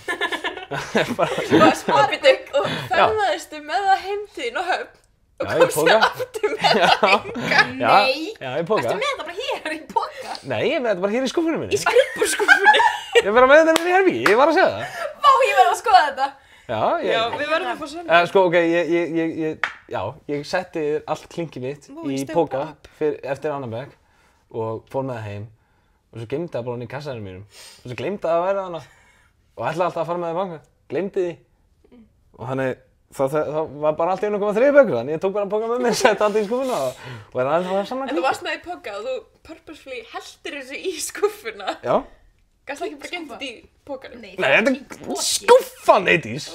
Og sparbyrðu og ferðaðistu með það heim til þín og höfn og
Já, í
komst
poka.
þér aftur með það hinga
Nei!
Já, í póka.
Ertu með þetta bara hér í poka?
Nei, ég er með þetta bara hér í skúfunni minni.
í skrifborðsskúfunni.
Ég er bara með þetta í herbyggi, ég var að segja það.
Vá, ég verð að skoða þetta!
Já,
Já, við verðum að fá sönnun.
Sko, ok, ég setti allt klinkið mitt
Nú,
í
ég stefn
póka
upp.
eftir annan bekk og fór með það heim og svo geymdi það bara hann í kassanum mínum og svo gleymdi það að vera þarna og ætlaði alltaf að fara með það í banka, gleymdi því og þannig það var bara allt í 1,3 bökur þannig ég tók bara póka með mér, setti allt í skúfuna og er aðeins að fara saman
En þú varst með í poka og þú purposefully heldur þessu í skúfuna.
Já.
Gast ekki bara geymt þetta í pokanum?
Nei,
Nei,
það
þetta
í
er
poki.
skúffan, Eydís!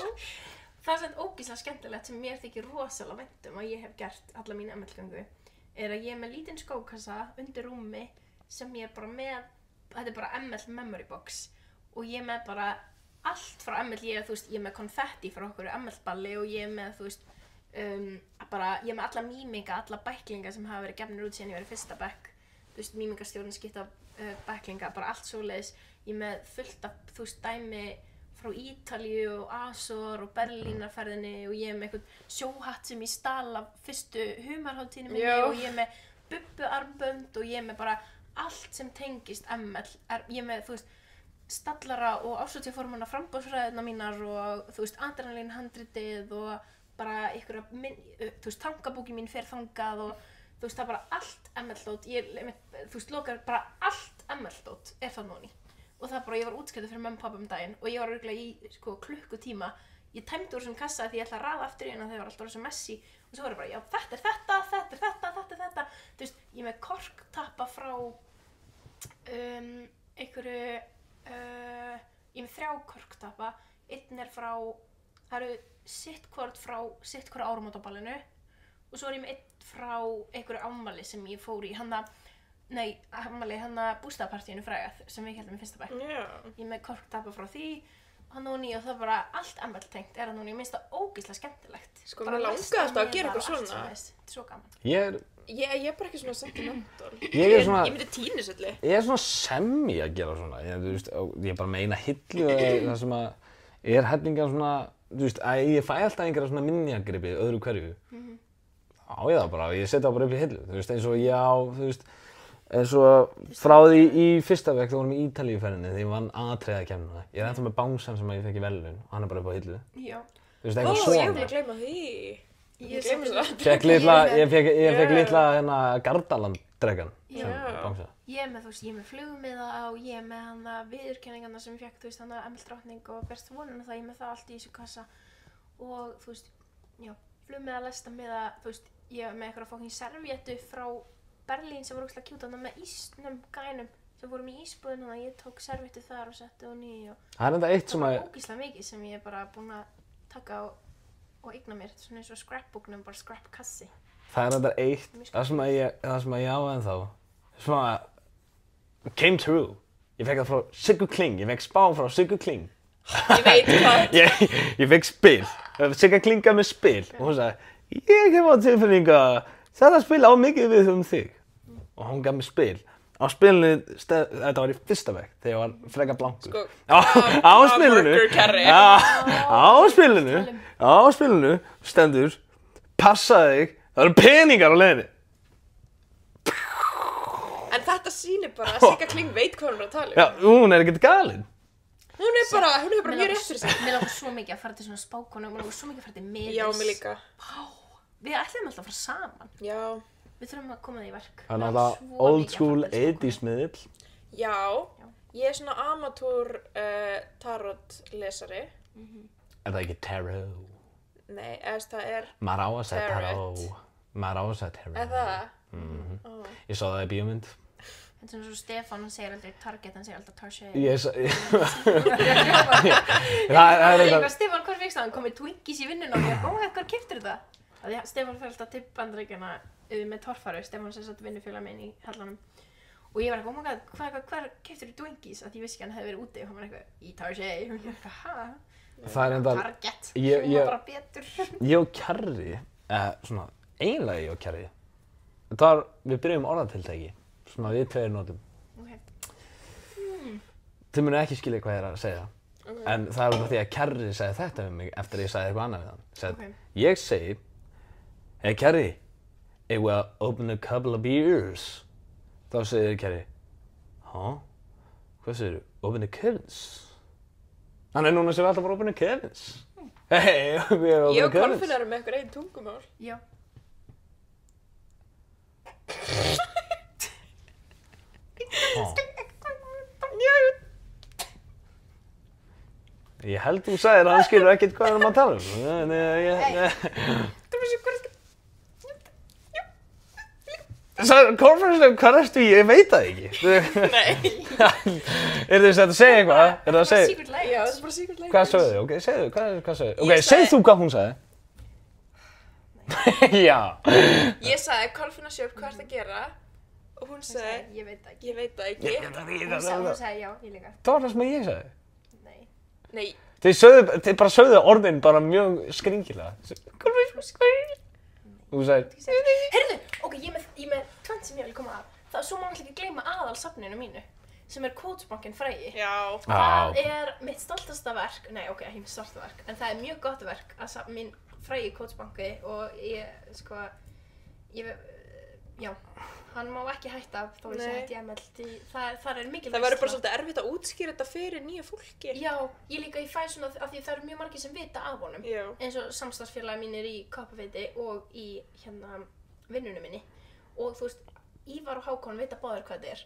Það er svona ógeðslega skemmtilegt sem mér þykir rosalega vænt að ég hef gert alla mína ML-göngu er að ég er með lítinn skókassa undir rúmi sem ég er bara með, þetta er bara ML memory box og ég er með bara allt frá ML, ég er með konfetti frá okkur ML-balli og ég er með, þú veist, ég er með alla míminga, alla bæklinga sem hafa verið gefnir út síðan ég var í fyrsta bekk, þú veist, mímingastjórnin skipta bæklinga, bara allt svoleiðis, ég er með fullt af, þú veist, dæmi frá Ítalíu og Azor og Berlínarferðinni og ég er með eitthvað sjóhatt sem ég stal af fyrstu humarhátíðinni minni
Já.
og ég er með bubbuarmbönd og ég er með bara allt sem tengist ML, ég er með, þú veist, stallara og árshátíðaformana framboðsræðina mínar og, þú veist, adrenalínhandritið og bara einhverja, þú veist, tankabókin mín fer þangað og, þú veist, það er bara allt ML-dót, þú veist, lokar bara allt ML-dót er það núni. Og það bara, ég var útskrifuð fyrir mömmu og pabba daginn og ég var örugglega í, sko, klukkutíma. Ég tæmdi úr þessum kassa því ég ætla að raða aftur í hérna þegar var alltaf svo messi og svo var ég bara, já, þetta er þetta, þetta er þetta, þetta er þetta. Þú veist, ég er með korktappa frá einhverju, ég er með 3 korktappa, einn er frá, það eru sitthvort frá sitthvoru áramótaballinu og svo er ég með einn frá einhverju afmæli sem ég fór í, afmæli, bústaðarpartíinu fræga sem við héldum í fyrsta bekk.
Já.
Ég er með korktappa frá því hann og ný og það bara allt ML tengt hann og ný, minnst það ógeðslega skemmtilegt.
Sko, mér langaði alltaf að gera eitthvað svona.
Þetta er svo gaman.
Ég er bara ekki svona sentimental.
Ég er svona-
Ég myndi tínisöllu.
Ég er svona semi að gera svona, þú veist, ég er bara með eina hillu það sem að er hellingar svona, þú veist, að ég fæ alltaf einhverja svona minjagripi öðru hverju. Á ég það bara, ég setja það bara upp í hillu, þú veist, eins og þú veist, eins og frá því í fyrsta vekk þegar vorum í Ítalíuferðinni þegar ég vann atriðakefnina. Ég er ennþá með bánsan sem ég fekk í verðlaun og hann er bara upp á hillu.
Já.
Þú veist,
Ó,
eitthvað
ég
svona.
hef að gleyma því. Ég gleyma það.
Ég fekk litla Gardaland-dregan sem
Já.
bánsa.
Ég er með, þú veist, ég er með flugmiða og ég er með hana viðurkenningarna sem ég fekk, þú veist, hana Emil Drottning og Best Vonuna það, ég er með það allt í þessu kassa og, þú veist, já, flugmiða, lestamiða, þú veist, ég er með eitthvað fókin servéttu frá Berlín sem voru ógeðslega cute þarna með ísnum gænum sem vorum í ísbúðinu og ég tók servéttu þar og setti og ný og
Það er enda eitt sem
það
að,
var ógeðslega mikið sem ég er bara búin að taka og eigna mér, svona eins og scrapbooknum, bara scrapkassi.
það er enda eitt, það sem að ég á ennþá, svona, came true. Ég fekk það frá Siggu Kling, ég fekk spá frá Siggu Kling.
Ég veit hvað.
Ég fekk spil, Sigga Kling gaf mér spil og hún sagði, ég hef á tilfinningu að þetta spil á mikið við þig. Og hún gaf mér spil. Á spilinu, þetta var í fyrsta vekk þegar ég var frekar blankur.
Sko,
Á spilinu,
Mörgur kerri.
á spilinu stendur, passaðu þig, það eru peningar á leiðinni.
En þetta sýnir bara að Sigga Kling veit hvað hún er að tala um.
Já, hún er ekkert galin.
Hún er bara mjög rétt fyrir sig.
Mér langar svo mikið að fara til svona spákonu, mér langar svo mikið að fara til miðils.
Já, mér líka.
Við ætlum alltaf að fara saman.
Já.
Við þurfum að koma því í verk.
Það er
Mig langar
náttúrulega
svo
old
mikið að
school
fara til spákonu.
80s miðill.
Já. Ég er svona amatúr tarot-lesari.
Er það ekki tarot?
Nei, það er...
Maður á að segja
Tarot.
tarot. Maður á að segja tarot.
Er það? Ó.
Ég sá það í bíómynd.
Þetta er svona svo Stefán, hann segir aldrei Target, hann segir alltaf Target.
Það er
Eitthvað,
eitthvað.
Stefán, hvað fyrst það? Hann kom með Twinkies í vinnuna og ég, hvað keyptir þetta? Stefán fyrir alltaf til Bandaríkjanna með torfaru, Stefán sem satt vinnufélag minn í Hellanum. Og ég var eitthvað, oh my god, hvað keyptir þú Twinkies? Að ég vissi ekki hann hefði verið úti og hann var eitthvað, í Target. Og ég var eitthvað, ha?
Það er enda,
Target,
Ég-
hljómar
ég-
bara betur.
ég og Kjarri, svona, eiginlega ég og Kjarri. Það var, við byrjum orðatiltæki, svona við tveir notum.
Okay.
Þið munu ekki skilja hvað ég er að segja. En það er bara því að Kjarri sagði þetta við mig eftir að ég sagði eitthvað annað við hann.
Ok.
Ég segi, hey Kjarri, it will open a couple of beers. Þá segir Kjarri, hæ? Hvað segir þú? Open a curtains? Þannig núna sem við alltaf bara open a curtains. Hey, við erum
Ég
open a
og
curtains.
Kolfinn erum með eitthvað einn tungumál.
Já.
Ég held þú sagðir að hann skilur ekkert hvað við erum að tala um. Konferenslega, hvað ertu í? Ég veit það ekki.
Nei.
Er þess að segja eitthvað? Er það að segja?
Secret Life.
Já, þetta er bara secret language.
Hvað sögðu þið? Ok, segðu, hvað sögðu þið? Ok,
Ég
segð
sagði-
þú hvað hún sagði. Já.
Ég sagði, Kolfinn að sjöp, hvað ert að gera? Og hún sagði,
Ég veit það ekki.
ég veit það ekki.
Hún sagði já, ég líka.
Það var það sem ég sagði.
Nei.
Nei,
Þið bara sögðu orðin bara mjög skringilega. Þú sagði,
Heyrðu, ok, ég er með tvent sem ég vil koma að. Það svo má alltaf ekki gleyma aðalsafninu mínu, sem er Quotesbankin frægi.
já.
Það er mitt stoltasta verk, nei ok, ekki mitt stoltasta verk, en það er mjög gott verk að minn frægi Quotesbanki og ég, sko, já, hann má ekki hætta þó ég sé
Nei.
hætti í ML, því þar er mikil
Það verður bara svolítið erfitt að útskýra þetta fyrir nýja fólki.
Já, ég fæ svona af því það eru mjög margir sem vita af honum.
Já.
Eins og samstarfsfélagi mínir í Koppafeiti og í vinnunum minni. Og þú veist, Ívar og Hákon vita báðir hvað þetta er.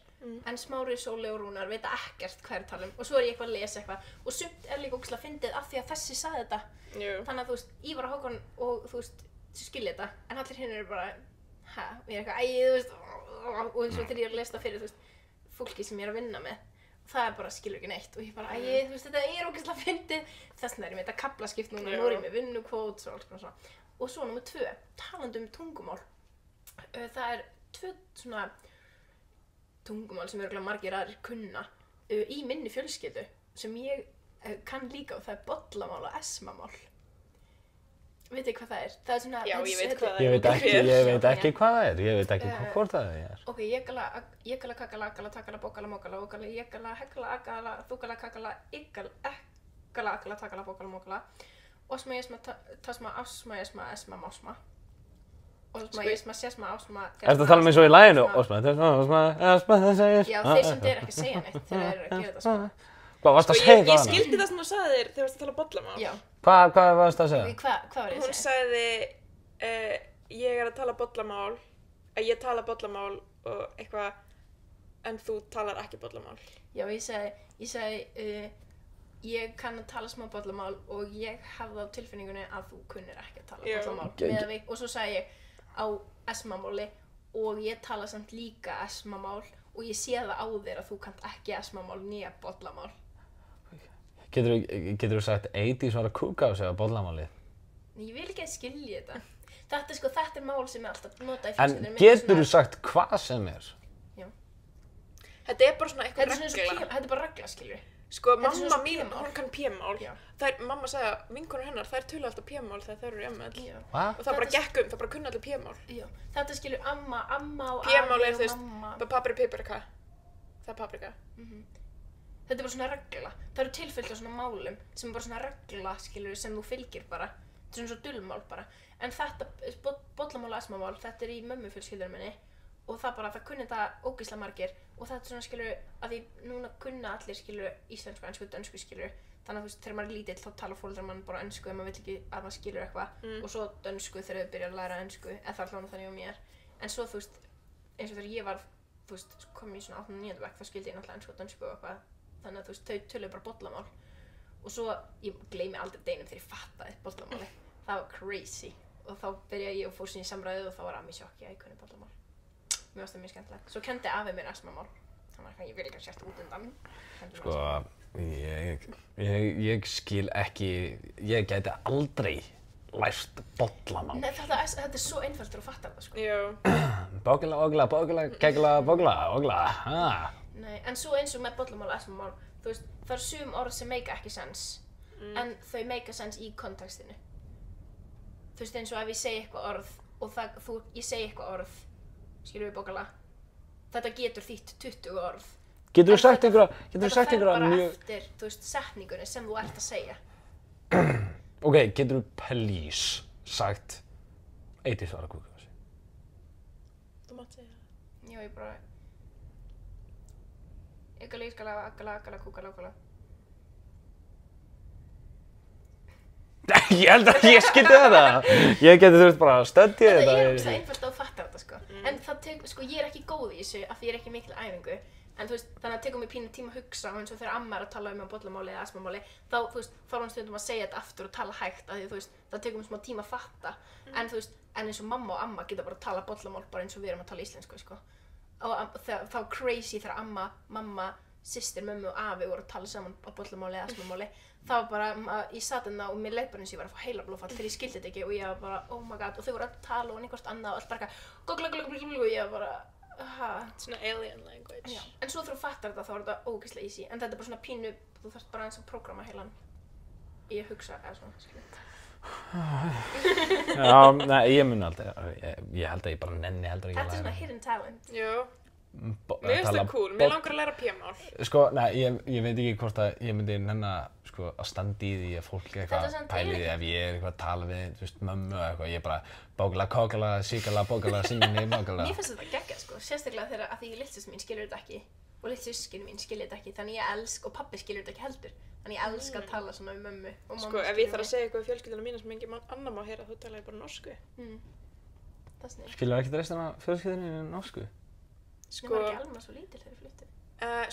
En Smári, Sóli og Rúnar vita ekkert hvað er að tala um. Og svo er ég eitthvað að lesa eitthvað. Og sumt er líka ógeðslega fyndið af því að þessi sagði þetta.
Jú.
Þannig að þú veist, Ívar og Hákon og þú veist, skilja þetta. En allir hinn eru bara, hæ? Og ég er eitthvað, þú veist, og eins og þegar ég er að lesa það fyrir, þú veist, fólki sem ég er að vinna með. Það er bara skilur ekki neitt og ég bara, þú veist, þetta er ógeðslega fyndið. Þess vegna er ég með þetta kaflaskipt núna,
Já.
nú er ég með vinnukvóts og alls konar svona. Og svo númer 2, talandi um tungumál. Það er 2 svona tungumál sem örugglega margir aðrir kunna í minni fjölskyldu sem ég kann líka og það er bollamál og esmamál. Vitið hvað það er? Það er svona...
Já, ég veit hvað það
Ég
er.
veit ekki hvað það er. Ég veit ekki hvort það er.
Ok, ég kakala, takala, bókala, mókala, ókala, hegala, agala, þúkala, kakala, ekkala, takala, bókala, mókala. Osma, jesma, tasma, asma, jesma, esma, másma. Osma, jesma, sjesma, ásma...
Ertu að tala með svo í laginu? Osma, þessi...
Já, þeir sem þeir ekki að segja neitt þegar þeir eru að gera þetta sko.
Hvað varst að
Sko,
segja
ég
það hana?
skildi það sem þú sagði þér þegar þú varst að tala bollamál.
Já.
Hvað varst að segja?
Hvað var ég að
Hún
segja?
sagði, ég er að tala bollamál, að ég tala bollamál og eitthvað, en þú talar ekki bollamál.
Já, ég sagði, ég kann að tala smá bollamál og ég hafði á tilfinningunni að þú kunnir ekki að tala
Já.
bollamál. Og svo sagði ég á esmamáli og ég tala samt líka esmamál og ég sé það á þér að þú kannt ekki esmamál nýja bollamál.
Getur þú sagt 80s var að kúka á sig á bollamálið?
Ég vil ekki að skilja þetta. Þetta er mál sem ég alltaf nota í
En
fjölskyldunni.
getur þú sagt hvað sem er?
Já.
Þetta er bara svona
Þetta
eitthvað
er svona
regla.
þetta er bara regla, skilju.
Sko,
Þetta er svona
mamma
svo
mín,
p-mál.
hún kann p-mál.
Já.
Mamma sagði að vinkonur hennar, þær tölu alltaf p-mál þegar þær eru í ML.
Já.
Hvað?
Og það bara
Þetta-
gekk það bara kunni allir p-mál.
Já. Þetta skilju amma og
P-mál
afi
er, þú
og
veist,
mamma.
Papri, piprika. Það er paprika.
Þetta er bara svona regla. Það eru tilfelli af svona málum sem er bara svona regla, skilur, sem þú fylgir bara. Þetta er svona svo dullmál bara. En þetta, bollamál og esmamál, þetta er í mömmufjölskyldunum minni og það kunni þetta ógeðslega margir og þetta er svona, skilur, að því núna kunna allir, skilur, íslensku, ensku, dönsku, skilur. Þannig að þú veist, þegar maður er lítill þá tala foreldrar mann bara ensku ef maður vill ekki að maður skilur eitthvað og svo dönsku þegar þau byrja að læra ensku, eða það er hljóna þannig á mér. En svo, þú veist, eins og þegar ég var, þú veist, kom í svona 8. og 9. bekk, þá skildi ég náttúrulega ensku og dönsku og eitthvað. Þannig að þú veist, þau töluðu bara bollamál og svo, ég gleymi aldrei deginum þegar ég fattaði bollamáli. Það var crazy og þá byrjaði ég og fór sín í samræðu og þá var Ami sjokk, ég kunni bollamál. Mér fannst það mjög skemmtilegt. Svo kendi afi mér esmamál. Þannig að ég vil ekki að sérst út undan.
Sko, ég skil ekki, ég gæti aldrei lært bollamál.
Nei, þetta er svo einfalt þegar þú fattar það, sko.
Já.
Bókla, ogla, bókla, kegla, bókla, ogla, ha.
Nei, en svo eins og með bollamál og esmamál, þú veist, það eru sum orð sem make ekki sens, en þau make sens í kontekstinu. Þú veist, eins og ef ég segi eitthvað orð og ég segi eitthvað orð, skilur við bókala, þetta getur þýtt 20 orð.
Getur þú sagt
Þetta
einhverja
fer bara
mjög...
eftir, þú veist, setningunni sem þú ert að segja.
Ok, getur þú please sagt 80s var að kúka á sig?
Þú mátt segja það.
Já, ég bara... Ekkala, ískala, akkala, kúkala, ókala.
Ég held að ég skildi þetta. Ég geti þú veist bara að stöndja
Þetta
þetta.
er ógeðslega einfalt að þú fattar þetta, sko. En það sko, ég er ekki góð í þessu af því ég er ekki mikil æfingu. En þú veist, þannig að tekur mér pínu tíma að hugsa og eins og þegar amma er að tala um bollamáli eða esmamáli, þá, þú veist, þá er hún stundum að segja þetta aftur og tala hægt af því, þú veist, það tekur mér smá tíma að fatta. En þú veist, en eins og mamma og amma geta bara að tala bollamál bara eins og við erum að tala íslensku, sko. Og þá crazy þegar amma, mamma, systir, mömmu og afi voru að tala saman á bollamáli eða esmamáli. Það var bara, ég sat hérna og mér leið bara eins og ég var að fá heilablóðfall þegar ég skildi þetta ekki og ég var bara, oh my god, og þau voru að tala og einhvert annað og allt bara eitthvað, og ég var bara,
Svona alien language.
Já. En svo þegar þú fattar þetta þá er þetta ógeðslega easy, en þetta er bara svona pínu, þú þarft bara eins að prógrama heilan í að hugsa eða svona, skilja.
Já, nei, ég mun aldrei, ég held að ég bara nenni heldur ekki
Þetta er svona hidden talent.
Já. Mér finnst það cool. Mér langar að læra p-mál.
Sko, nei, ég veit ekki hvort að ég myndi nenna, sko, að standa í því að fólk
Þetta
eitthvað
er samt
pæli því
eiginlega-
ef ég er eitthvað að tala við, þú veist, mömmu eða eitthvað, ég er bara bókala, kókala, síkala, bókala, sinni, bókala.
Mér finnst þetta geggjað, sko, sérstaklega þegar að því litlisystir mín skilur þetta ekki og litlisystkini mín skilur þetta ekki, þannig ég elska, og pabbi skilur þetta ekki heldur, þannig ég elska að tala svona um mömmu og mamma
Sko, ef ég þarf að segja eitthvað við fjölskylduna mína sem engin annar má heyra, þá tala ég bara norsku.
Það er snið.
Skilur ekkert restina af fjölskyldunni í norsku?
Sko, var ekki Alma svo lítil þegar fluttu?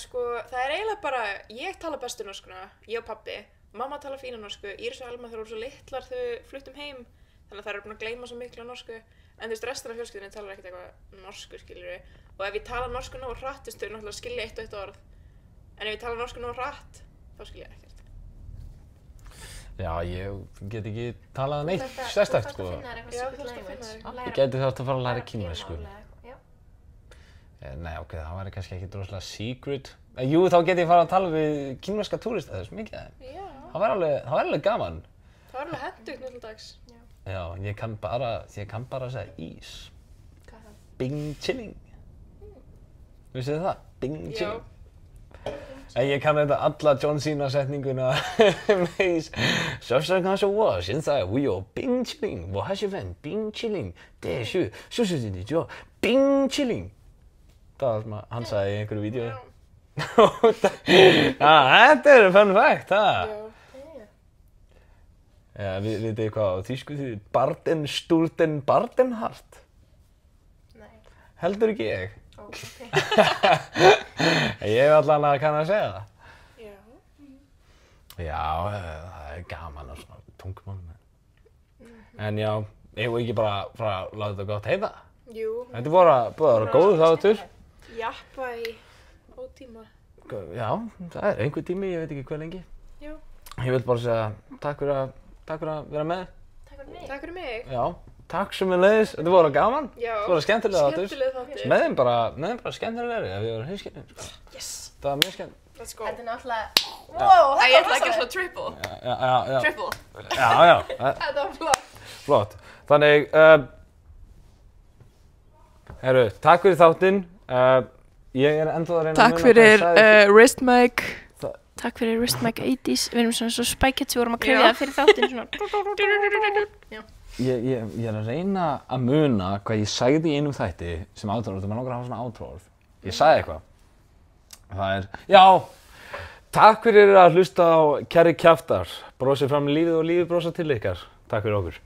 Sko, það er eiginlega bara, ég tala bestu norskuna, ég og pabbi. Mamma tala fína norsku, Íris og Alma þau voru svo litlar þegar við fluttum heim, þannig að þær eru búin að gleyma svo miklu á norsku. En þú veist, restina af fjölskyldunni talar ekkert eitthvað norsku, skiljur. Og ef ég tala norsku nógu hratt, þú veist, þau náttúrulega skilja eitt og eitt orð. En ef ég tala norsku nógu hratt, þá skilja ég ekkert.
Já, ég get ekki talað neitt sérstakt, sko.
Þú þarft að finna þér
Já,
eitthvað
þú
secret
þarft að finna þér
language.
Ég gæti þátt að fara að læra
Læra
kínversku.
p-mál eða eitthvað, já.
Nei, ok, það væri kannski ekki droslega secret. Jú, þá get ég fara að tala við kínverska túrista þess mikið af þeim.
Já.
Það var alveg gaman.
Það var alveg hendugt nú til dags.
Já, ég kann bara að segja ís.
Hvað er það?
Bing chilling. Vissu þið það? Bing
Já.
chilling. En ég kann þetta alla John Cena setninguna með ís. 12刚说我现在我有冰淇淋我还喜欢冰淇淋但是你就冰淇淋 Það var sem hann sagði í einhverju vídeo. Þetta er fun fact, það.
Já.
Já, vitið þið hvað á þýsku þýðir? Barden, Sturden, Bardenhart.
Nei.
Heldur ekki ég?
Ó, ok.
Ég hef allan að kann að segja það.
Já.
Já, það er gaman að svona tungumálum. En já, eigum við ekki bara fara að láta þetta gott heita?
Jú.
Þetta er búið að vera góð þáttur.
Jappa í ótíma.
Já, það er einhver tími, ég veit ekki hvað lengi.
Já.
Ég vil bara segja takk fyrir að vera með.
Takk fyrir mig.
Takk fyrir mig.
Já, takk sömuleiðis. Þetta voru gaman.
Já.
Þetta voru skemmtilega þáttur.
Skemmtilega þáttur.
Með þeim bara skemmtilegri ef ég var hinskilin. Sko.
Yes.
Það var mjög skemmt.
Let's go.
Þetta er náttúrulega... Wow,
Æ, ég ætla að
rosalegt.
gera svona triple.
Já.
Triple.
Já.
Þetta var flott.
Flott. Þannig, herru, takk fyrir þáttinn. Ég er ennþá að reyna að
Takk
muna
fyrir
hvað ég sagði.
wrist mic.
Takk fyrir Wrist Mic 80s. Við erum svona svo spækett sem vorum að krefja fyrir þáttinn svona.
Ég er að reyna að muna hvað ég sagði í einum þætti sem átrúorð, maður langar að hafa svona átrúorð. Ég sagði eitthvað. Það er, já, takk fyrir að hlusta á Kæri kjaftar. Brosið fram í lífið og lífið brosa til ykkar. Takk fyrir okkur.